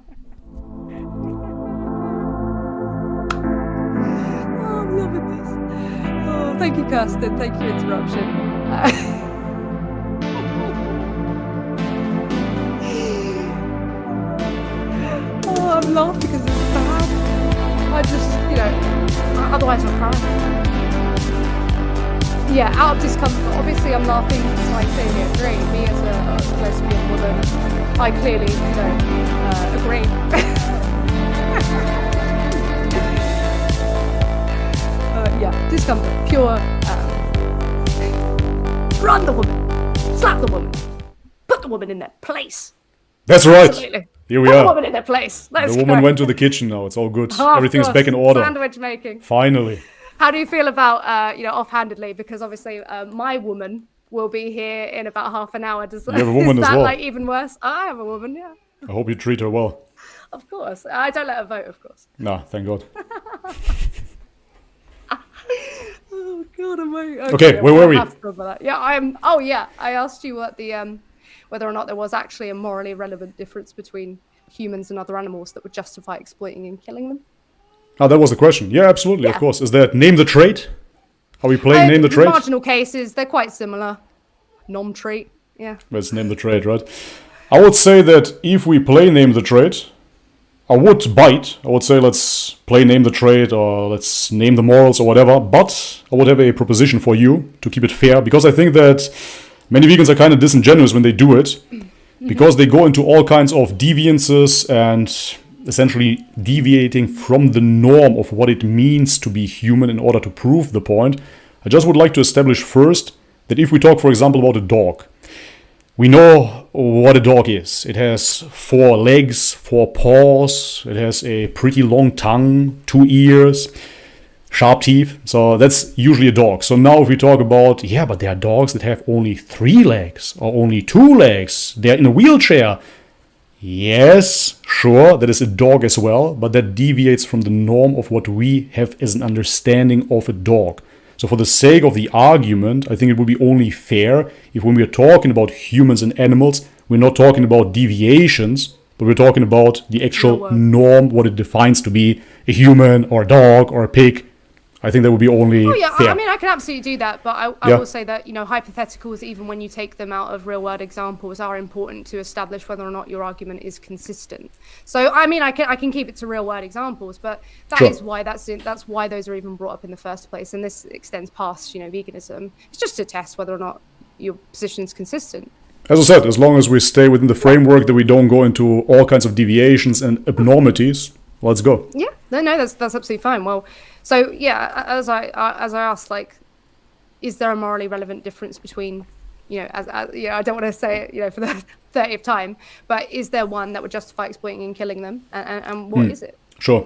I'm loving this. Oh, thank you, Kirsten. Thank you, interruption. Oh, I'm laughing because it's bad. I just, otherwise I'll cry. Yeah, out of discomfort. Obviously, I'm laughing because I say you agree. Me as a lesbian woman, I clearly, agree. Yeah, discomfort. Pure. Run the woman. Slap the woman. Put the woman in their place. That's right. Absolutely. Here we Put are. the woman in their place. Let's The woman go. went to the kitchen now. It's all good. Oh, Everything's back in order. Sandwich making. Finally. How do you feel about, offhandedly? Because obviously, my woman will be here in about half an hour. Does You have a woman is as that well. like even worse? I have a woman, yeah. I hope you treat her well. Of course. I don't let her vote, of course. Nah, thank God. Oh God, Okay, where were we? Yeah, I asked you what the whether or not there was actually a morally relevant difference between humans and other animals that would justify exploiting and killing them. Oh, that was the question. Yeah, absolutely, Yeah. of course. Is that name the trait? Are we playing name the trait? Marginal cases, they're quite similar. Nom trait, yeah. Let's name the trait, right? I would say that if we play name the trait, I would bite. I would say let's play name the trait or let's name the morals or whatever. But I would have a proposition for you to keep it fair, because I think that many vegans are kind of disingenuous when they do it, because they go into all kinds of deviances and essentially deviating from the norm of what it means to be human in order to prove the point. I just would like to establish first that if we talk, for example, about a dog, we know what a dog is. It has 4 legs, 4 paws, it has a pretty long tongue, 2 ears, sharp teeth. So that's usually a dog. So now if we talk about, yeah, but there are dogs that have only 3 legs or only 2 legs, they're in a wheelchair. Yes, sure, that is a dog as well, but that deviates from the norm of what we have as an understanding of a dog. So for the sake of the argument, I think it would be only fair if when we are talking about humans and animals, we're not talking about deviations, but we're talking about the actual norm, what it defines to be a human or a dog or a pig. I think that would be only fair. I mean, I can absolutely do that, but I will say that, hypotheticals, even when you take them out of real-world examples, are important to establish whether or not your argument is consistent. So, I mean, I can keep it to real-world examples, but is why that's why those are even brought up in the first place, and this extends past, veganism. It's just to test whether or not your position is consistent. As I said, as long as we stay within the framework that we don't go into all kinds of deviations and abnormities, let's go. Yeah, no, that's absolutely fine. Well, so yeah, as I asked, like, is there a morally relevant difference between, I don't want to say it, for the 30th time, but is there one that would justify exploiting and killing them, and what is it? Sure.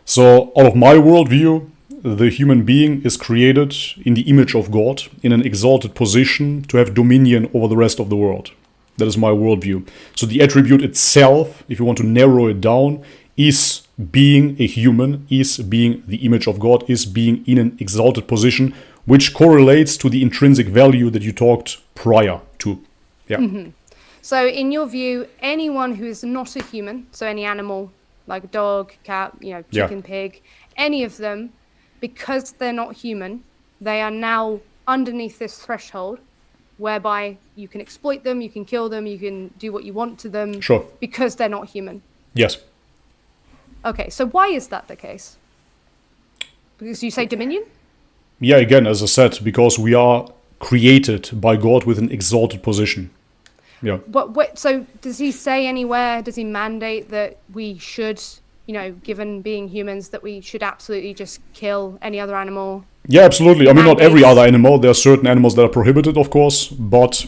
So, out of my worldview, the human being is created in the image of God, in an exalted position to have dominion over the rest of the world. That is my worldview. So the attribute itself, if you want to narrow it down, is being a human, is being the image of God, is being in an exalted position, which correlates to the intrinsic value that you talked prior to. Yeah. Mm-hmm. So in your view, anyone who is not a human, so any animal like a dog, cat, chicken, pig, any of them, because they're not human, they are now underneath this threshold whereby you can exploit them, you can kill them, you can do what you want to them, sure, because they're not human. Yes. Okay, so why is that the case? Because you say dominion? Yeah, again, as I said, because we are created by God with an exalted position. Yeah. But so does he say anywhere, does he mandate that we should, given being humans, that we should absolutely just kill any other animal? Yeah, absolutely. I mean, not every other animal. There are certain animals that are prohibited, of course, but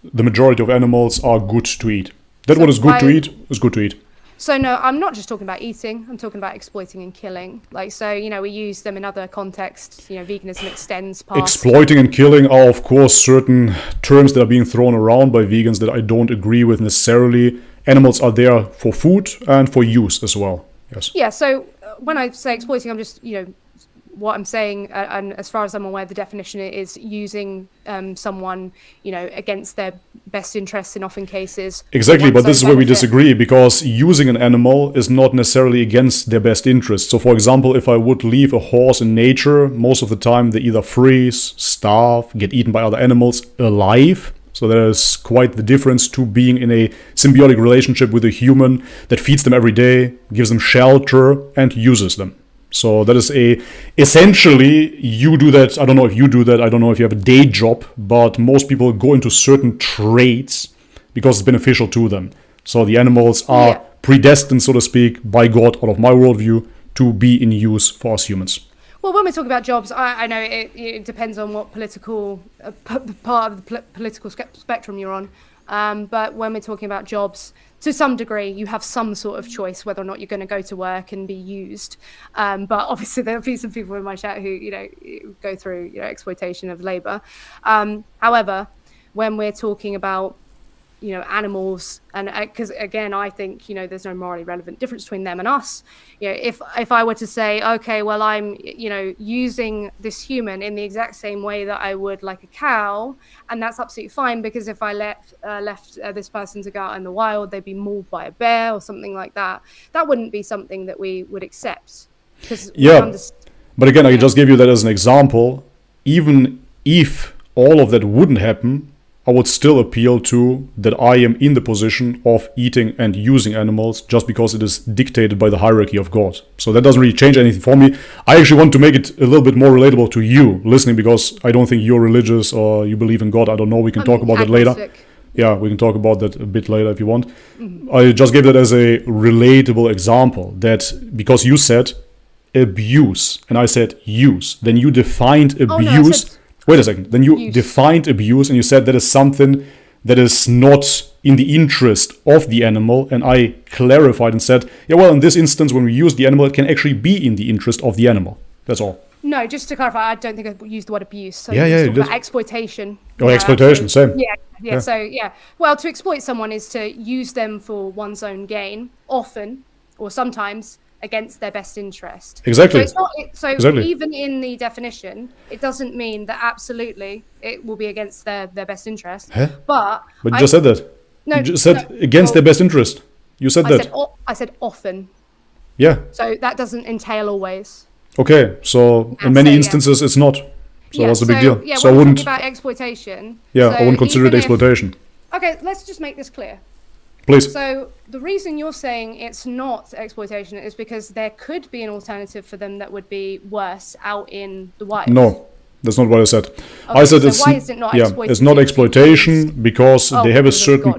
the majority of animals are good to eat. What is good to eat is good to eat. So no, I'm not just talking about eating, I'm talking about exploiting and killing. We use them in other contexts, veganism extends past. Exploiting and killing are, of course, certain terms that are being thrown around by vegans that I don't agree with necessarily. Animals are there for food and for use as well. Yes. Yeah, so when I say exploiting, I'm just, what I'm saying, and as far as I'm aware, the definition is using someone, against their best interests in often cases. Exactly, but this is where we disagree, because using an animal is not necessarily against their best interest. So, for example, if I would leave a horse in nature, most of the time they either freeze, starve, get eaten by other animals alive. So there is quite the difference to being in a symbiotic relationship with a human that feeds them every day, gives them shelter, and uses them. So that is essentially, you do that. I don't know if you do that. I don't know if you have a day job, but most people go into certain trades because it's beneficial to them. So the animals are predestined, so to speak, by God, out of my worldview, to be in use for us humans. Well, when we talk about jobs, I know it depends on what political part of the political spectrum you're on. But when we're talking about jobs, to some degree, you have some sort of choice whether or not you're going to go to work and be used. But obviously, there'll be some people in my chat who, go through, exploitation of labor. However, when we're talking about, animals, and because again, I think, there's no morally relevant difference between them and us. If I were to say, okay, well, I'm, using this human in the exact same way that I would like a cow, and that's absolutely fine, because if I left this person to go out in the wild, they'd be mauled by a bear or something like that. That wouldn't be something that we would accept. But again, I just gave you that as an example. Even if all of that wouldn't happen, I would still appeal to that I am in the position of eating and using animals just because it is dictated by the hierarchy of God. So that doesn't really change anything for me. I actually want to make it a little bit more relatable to you listening, because I don't think you're religious or you believe in God. I don't know. We can talk about that later. Yeah, we can talk about that a bit later if you want. Mm-hmm. I just gave that as a relatable example, that because you said abuse and I said use, then you defined abuse. Wait a second. Then you defined abuse and you said that is something that is not in the interest of the animal. And I clarified and said, yeah, well, in this instance, when we use the animal, it can actually be in the interest of the animal. That's all. No, just to clarify, I don't think I used the word abuse. So yeah, about exploitation. Oh, exploitation, same. Yeah. So, well, to exploit someone is to use them for one's own gain, often or sometimes against their best interest. Exactly. So even in the definition, it doesn't mean that absolutely it will be against their best interest. Huh? But you just said that. No, you just said against their best interest. You said that. I said often. Yeah. So that doesn't entail always. Okay, so in many instances it's not. So what's the big deal? Yeah, so we're talking about exploitation. Yeah, I wouldn't consider it exploitation. Okay, let's just make this clear. Please. So the reason you're saying it's not exploitation is because there could be an alternative for them that would be worse out in the wild. No, that's not what I said. Okay, I said why is it not exploitation? It's not exploitation because they have a certain...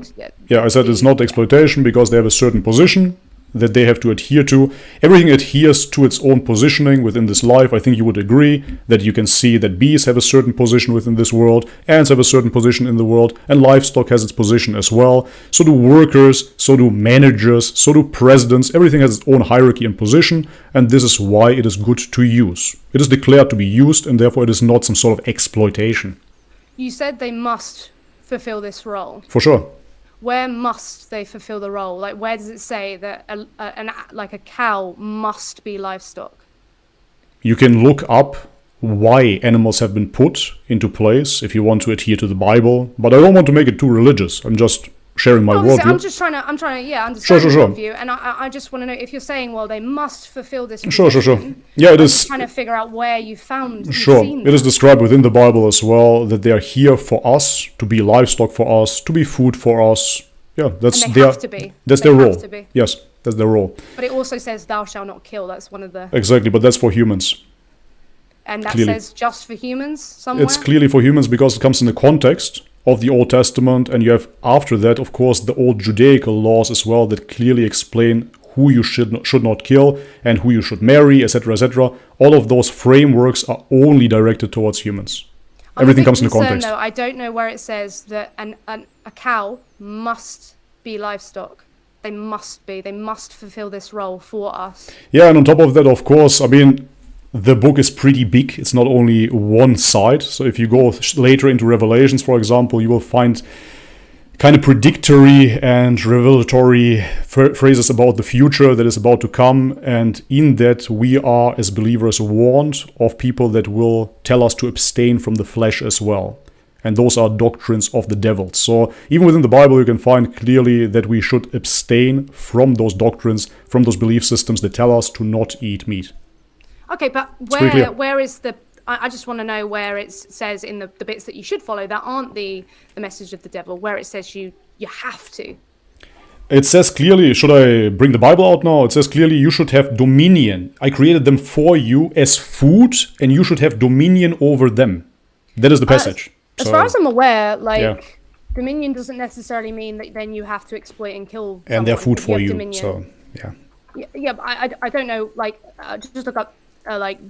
I said it's not exploitation because they have a certain position that they have to adhere to. Everything adheres to its own positioning within this life. I think you would agree that you can see that bees have a certain position within this world, ants have a certain position in the world, and livestock has its position as well. So do workers, so do managers, so do presidents. Everything has its own hierarchy and position, and this is why it is good to use. It is declared to be used, and therefore it is not some sort of exploitation. You said they must fulfill this role. For sure. Where must they fulfill the role? Like, where does it say that a cow must be livestock? You can look up why animals have been put into place if you want to adhere to the Bible, but I don't want to make it too religious. I'm just sharing my worldview. I'm trying to understand your worldview, and I just want to know if you're saying, well, they must fulfill this position. Sure. Yeah, it is. Trying to figure out where you found. Sure, it is described within the Bible as well that they are here for us, to be livestock for us, to be food for us. Yeah, that's their role. Yes, that's their role. But it also says, "Thou shalt not kill." That's one of the. Exactly, but that's for humans. And that says just for humans somewhere? It's clearly for humans because it comes in the context of the Old Testament, and you have after that, of course, the old Judaical laws as well that clearly explain who you should not kill and who you should marry, etc., etc. All of those frameworks are only directed towards humans. Everything comes in the context. Though, I don't know where it says that a cow must be livestock. They must be. They must fulfill this role for us. Yeah, and on top of that, of course, I mean, the book is pretty big. It's not only one side. So if you go later into Revelations, for example, you will find kind of predictory and revelatory phrases about the future that is about to come. And in that, we are, as believers, warned of people that will tell us to abstain from the flesh as well. And those are doctrines of the devil. So even within the Bible, you can find clearly that we should abstain from those doctrines, from those belief systems that tell us to not eat meat. Okay, but where is the... I just want to know where it says in the bits that you should follow that aren't the message of the devil, where it says you have to. It says clearly, should I bring the Bible out now? It says clearly you should have dominion. I created them for you as food, and you should have dominion over them. That is the passage. As far as I'm aware, dominion doesn't necessarily mean that then you have to exploit and kill someone. And they're food for you, dominion. so, yeah. Yeah, but I don't know, just look up,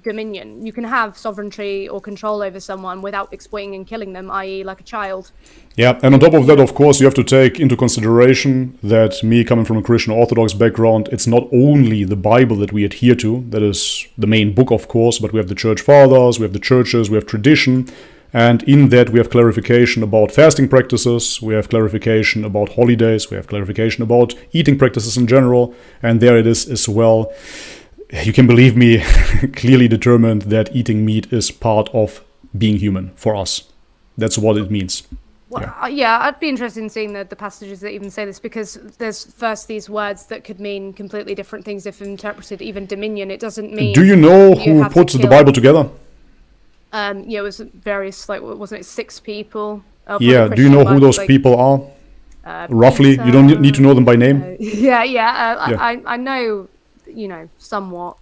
dominion. You can have sovereignty or control over someone without exploiting and killing them, i.e. like a child. Yeah, and on top of that, of course, you have to take into consideration that me coming from a Christian Orthodox background, it's not only the Bible that we adhere to, that is the main book, of course, but we have the church fathers, we have the churches, we have tradition, and in that we have clarification about fasting practices, we have clarification about holidays, we have clarification about eating practices in general, and there it is as well. You can believe me, clearly determined that eating meat is part of being human for us. That's what it means. Well, yeah, I'd be interested in seeing the passages that even say this, because there's first these words that could mean completely different things if interpreted. Even dominion, it doesn't mean... Do you know who put the Bible together? It was various, wasn't it 6 people? Do you know who those people are? Roughly? You don't need to know them by name? I know... somewhat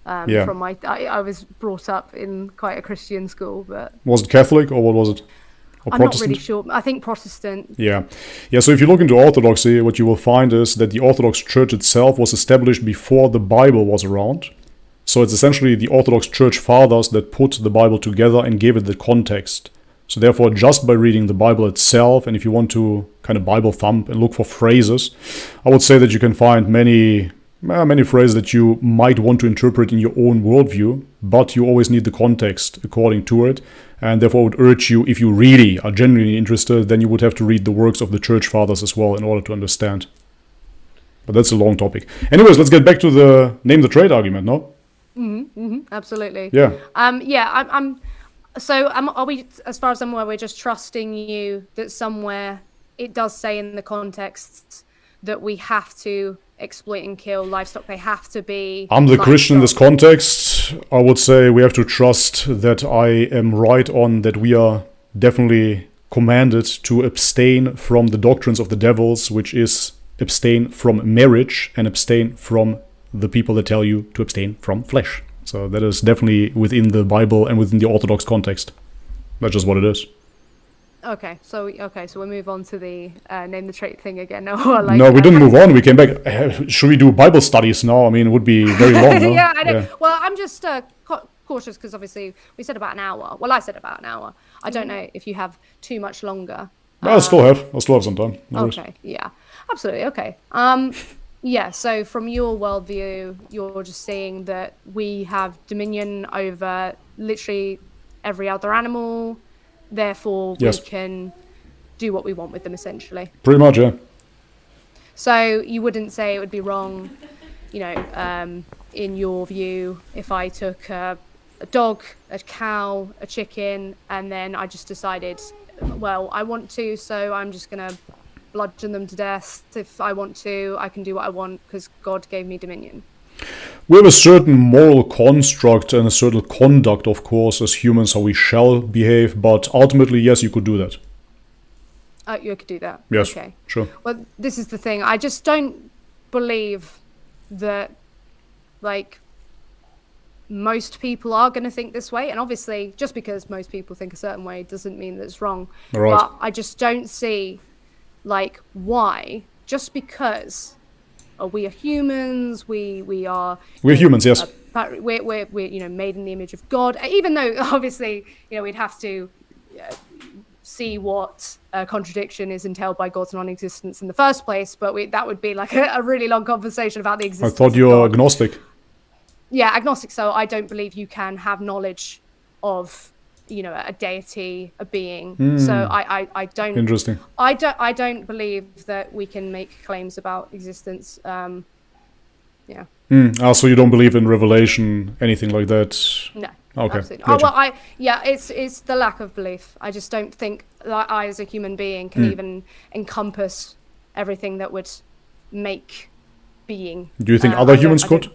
from I was brought up in quite a Christian school, but... Was it Catholic or what was it? Or I'm Protestant? Not really sure. I think Protestant. Yeah, so if you look into Orthodoxy, what you will find is that the Orthodox Church itself was established before the Bible was around. So it's essentially the Orthodox Church fathers that put the Bible together and gave it the context. So therefore, just by reading the Bible itself, and if you want to kind of Bible thump and look for phrases, I would say that you can find many phrases that you might want to interpret in your own worldview, but you always need the context according to it. And therefore, I would urge you, if you really are genuinely interested, then you would have to read the works of the church fathers as well in order to understand. But that's a long topic. Anyways, let's get back to the name the trade argument, no? Absolutely. Yeah. Are we, as far as I'm aware, we're just trusting you that somewhere it does say in the context that we have to exploit and kill livestock. They have to be... I'm the Christian in this context. I would say we have to trust that I am right on that we are definitely commanded to abstain from the doctrines of the devils, which is abstain from marriage and abstain from the people that tell you to abstain from flesh. So that is definitely within the Bible and within the Orthodox context. That's just what it is. Okay, so we'll move on to the name the trait thing again. No, we didn't move on. We came back. Should we do Bible studies now? I mean, it would be very long. No? Yeah, I know. Yeah. Well, I'm just cautious because obviously we said about an hour. Well, I said about an hour. I don't know if you have too much longer. I'll still have some time. No okay, worries. Yeah, absolutely. Okay. So from your worldview, you're just saying that we have dominion over literally every other animal. Therefore, we can do what we want with them, essentially. Pretty much, yeah. So you wouldn't say it would be wrong, in your view, if I took a dog, a cow, a chicken, and then I just decided, well, I want to, so I'm just going to bludgeon them to death. If I want to, I can do what I want because God gave me dominion. We have a certain moral construct and a certain conduct, of course, as humans, how we shall behave, but ultimately, yes, you could do that. You could do that? Yes, okay. Sure. Well, this is the thing. I just don't believe that, most people are going to think this way. And obviously, just because most people think a certain way doesn't mean that it's wrong. Right. But I just don't see, why, just because... we are humans. We're humans, yes. We're made in the image of God. Even though obviously we'd have to see what contradiction is entailed by God's non-existence in the first place. But that would be a really long conversation about the existence. I thought you were agnostic. Yeah, agnostic. So I don't believe you can have knowledge of a deity, a being. So I don't. Interesting. I don't believe that we can make claims about existence. Yeah. So you don't believe in revelation, anything like that? No. Okay. Absolutely. Gotcha. It's the lack of belief. I just don't think that I, as a human being, can even encompass everything that would make being. Do you think other humans could?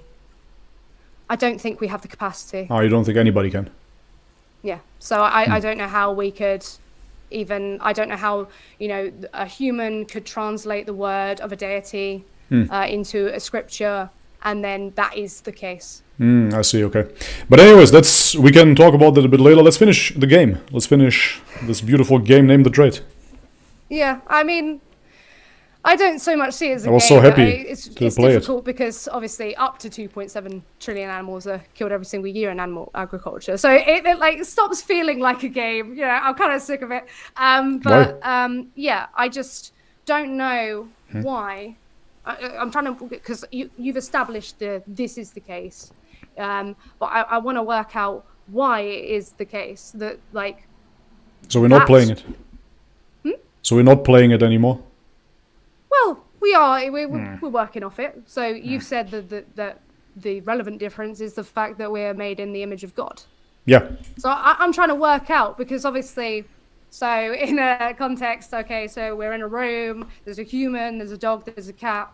I don't think we have the capacity. You don't think anybody can? Yeah. So I don't know how we could even. I don't know how a human could translate the word of a deity into a scripture, and then that is the case. I see, okay. But anyways, we can talk about that a bit later. Let's finish the game. Let's finish this beautiful game named The Trade. Yeah, I mean, I don't so much see it as a game. I was so happy It's to play difficult because obviously up to 2.7 trillion animals are killed every single year in animal agriculture. So it like stops feeling like a game. I'm kind of sick of it. Yeah, I just don't know why. I'm trying to, because you've established this is the case. But I want to work out why it is the case that So we're not playing it. So we're not playing it anymore. Well, we are. We're working off it. So you've said that the relevant difference is the fact that we're made in the image of God. Yeah. So I'm trying to work out, because obviously, so in a context, okay, so we're in a room. There's a human. There's a dog. There's a cat.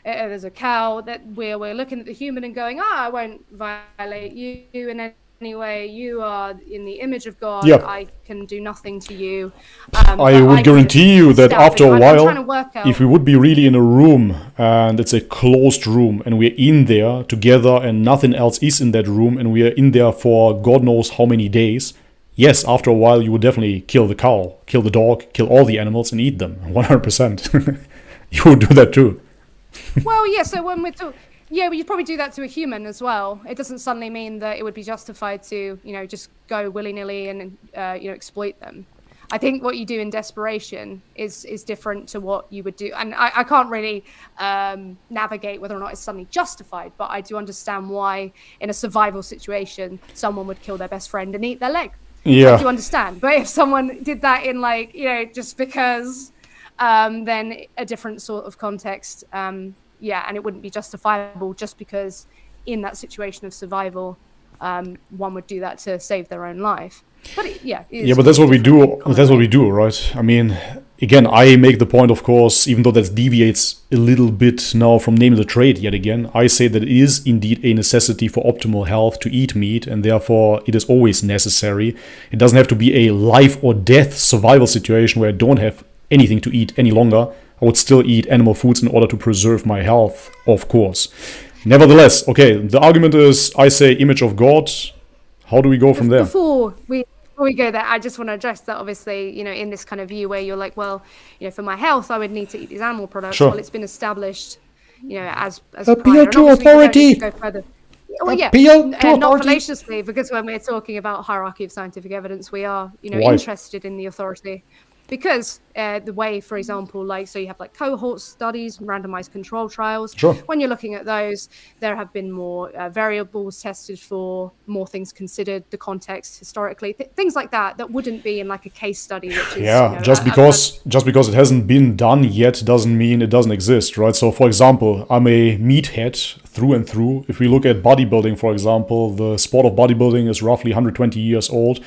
There's a cow. That we're looking at the human and going, I won't violate you in any way. You are in the image of God. Yep. I can do nothing to you. I would guarantee you that after a while, if we would be really in a room and it's a closed room and we're in there together and nothing else is in that room and we are in there for God knows how many days, yes, after a while you would definitely kill the cow, kill the dog, kill all the animals and eat them, 100%. You would do that too. Well, yeah, so when we're talking, yeah, you'd probably do that to a human as well. It doesn't suddenly mean that it would be justified to, just go willy-nilly and, exploit them. I think what you do in desperation is different to what you would do. And I can't really navigate whether or not it's suddenly justified, but I do understand why in a survival situation, someone would kill their best friend and eat their leg. Yeah. I do understand. But if someone did that in just because... then a different sort of context, and it wouldn't be justifiable just because in that situation of survival, one would do that to save their own life. But but that's what we do. That's what we do, right? I mean, again, I make the point, of course, even though that deviates a little bit now from naming the trade yet again, I say that it is indeed a necessity for optimal health to eat meat, and therefore it is always necessary. It doesn't have to be a life or death survival situation where I don't have anything to eat any longer. I would still eat animal foods in order to preserve my health, of course. Nevertheless, okay, the argument is, I say image of God. How do we go from there? Before we go there, I just want to address that, obviously, in this kind of view where you're like, well, for my health, I would need to eat these animal products. Sure. Well, it's been established, as appeal to authority. Go further. Well, yeah, not fallaciously, because when we're talking about hierarchy of scientific evidence, we are, interested in the authority. Because the way, for example, so you have cohort studies, randomized control trials. Sure. When you're looking at those, there have been more variables tested for, more things considered, the context historically, things like that wouldn't be in a case study. Which is, just because it hasn't been done yet doesn't mean it doesn't exist, right? So, for example, I'm a meathead through and through. If we look at bodybuilding, for example, the sport of bodybuilding is roughly 120 years old.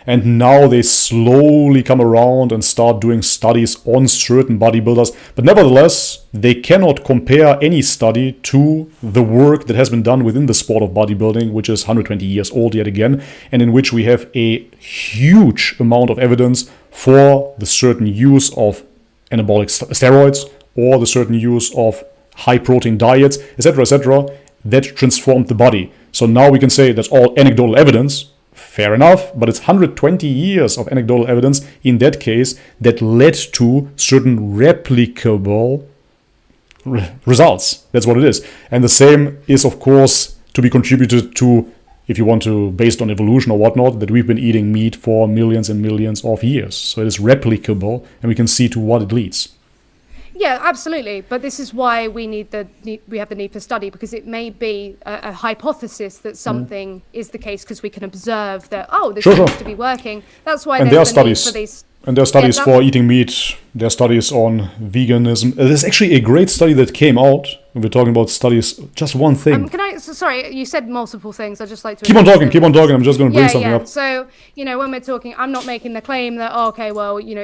And now they slowly come around and start doing studies on certain bodybuilders. But nevertheless, they cannot compare any study to the work that has been done within the sport of bodybuilding, which is 120 years old yet again, and in which we have a huge amount of evidence for the certain use of anabolic steroids or the certain use of high-protein diets, etc., that transformed the body. So now we can say that's all anecdotal evidence. Fair enough, but it's 120 years of anecdotal evidence in that case that led to certain replicable results. That's what it is. And the same is, of course, to be contributed to, if you want to, based on evolution or whatnot, that we've been eating meat for millions and millions of years. So it is replicable, and we can see to what it leads. Yeah, absolutely. But this is why we have the need for study, because it may be a hypothesis that something is the case because we can observe that, this seems to be working. That's why there are studies. Need for these. And there are studies for eating meat. There are studies on veganism. There's actually a great study that came out. We're talking about studies. Just one thing. Sorry, you said multiple things. I'd just like to... Keep on talking. I'm just going to bring something up. So, when we're talking, I'm not making the claim that,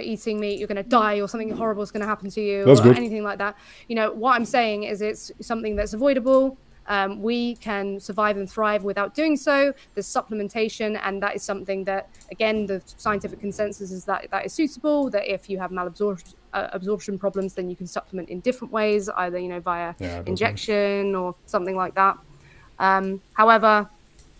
eating meat, you're going to die or something horrible is going to happen to you. That's or good. Anything like that. What I'm saying is it's something that's avoidable. We can survive and thrive without doing so. There's supplementation, and that is something that, again, the scientific consensus is that is suitable, that if you have malabsorption problems, then you can supplement in different ways, either, via injection or something like that. However,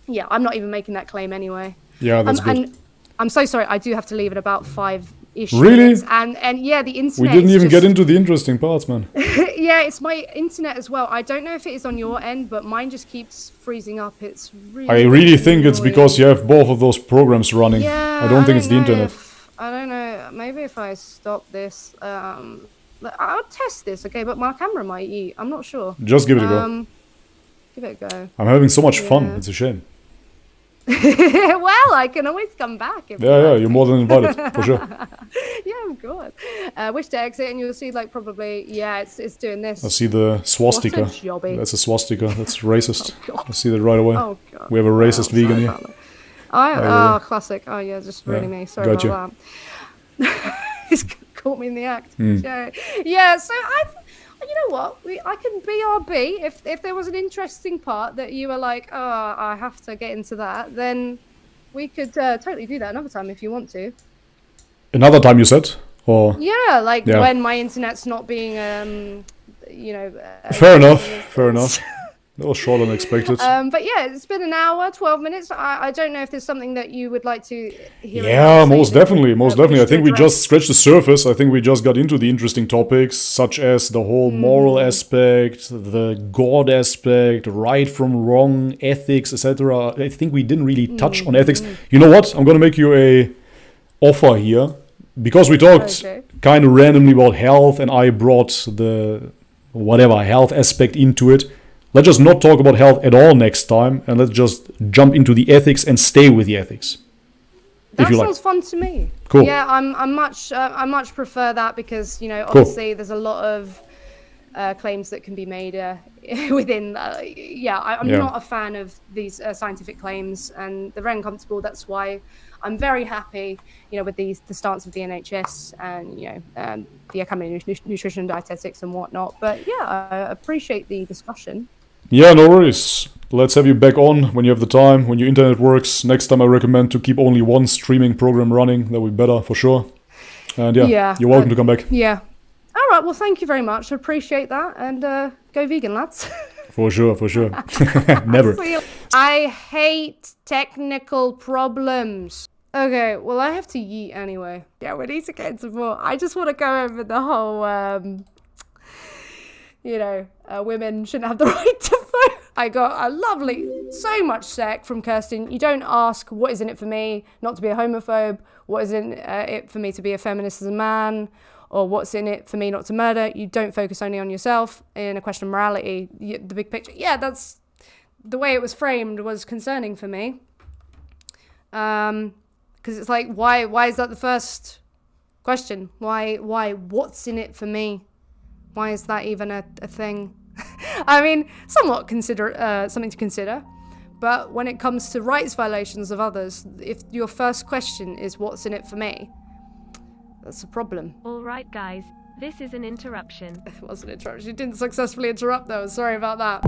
I'm not even making that claim anyway. Yeah, that's good. And I'm so sorry, I do have to leave in about 5-ish really? minutes. And the internet... We didn't even get into the interesting parts, man. Yeah, it's my internet as well. I don't know if it is on your end, but mine just keeps freezing up. It's really... I really think it's because you have both of those programs running. Yeah, I don't think it's the internet. I don't know. Maybe if I stop this... I'll test this, okay? But my camera might eat. I'm not sure. Just give it a go. Give it a go. I'm having so much fun. It's a shame. Well, I can always come back. You're more than invited, for sure. Yeah, of course. Wish to exit, and you'll see, probably, it's doing this. I see the swastika. That's a swastika. That's racist. I see that right away. Oh, God. We have a racist vegan here. Classic. Oh, yeah, just really me. Sorry about that. He's caught me in the act. Yeah, so you know what? I can BRB. If there was an interesting part that you were like, I have to get into that, then we could totally do that another time if you want to. Another time, you said? Or when my internet's not being, Fair enough. That was shorter than expected. But it's been an hour, 12 minutes. I don't know if there's something that you would like to hear. Yeah, most definitely. I think we just scratched the surface. I think we just got into the interesting topics, such as the whole moral aspect, the God aspect, right from wrong, ethics, etc. I think we didn't really touch on ethics. You know what? I'm going to make you a offer here. Because we talked kind of randomly about health, and I brought the health aspect into it. Let's just not talk about health at all next time, and let's just jump into the ethics and stay with the ethics. That sounds fun to me. Cool. Yeah, I much prefer that because obviously there's a lot of claims that can be made within. I'm not a fan of these scientific claims, and they're very uncomfortable. That's why I'm very happy, with the stance of the NHS and the Academy of Nutrition and Dietetics and whatnot. But I appreciate the discussion. Yeah, no worries. Let's have you back on when you have the time, when your internet works. Next time I recommend to keep only one streaming program running. That would be better for sure. And you're welcome to come back. Yeah. All right, well, thank you very much. I appreciate that. And go vegan, lads. For sure. Never. I hate technical problems. Okay, well, I have to yeet anyway. Yeah, we need to get into more. I just want to go over the whole, women shouldn't have the right to vote. I got a so much sec from Kirsten. You don't ask, what is in it for me not to be a homophobe? What is in it for me to be a feminist as a man? Or what's in it for me not to murder? You don't focus only on yourself in a question of morality. The big picture. Yeah, that's the way it was framed was concerning for me. Because it's like, why is that the first question? Why, what's in it for me? Why is that even a thing? I mean, somewhat something to consider. But when it comes to rights violations of others, if your first question is what's in it for me, that's a problem. All right, guys, this is an interruption. It was an interruption. You didn't successfully interrupt though. Sorry about that.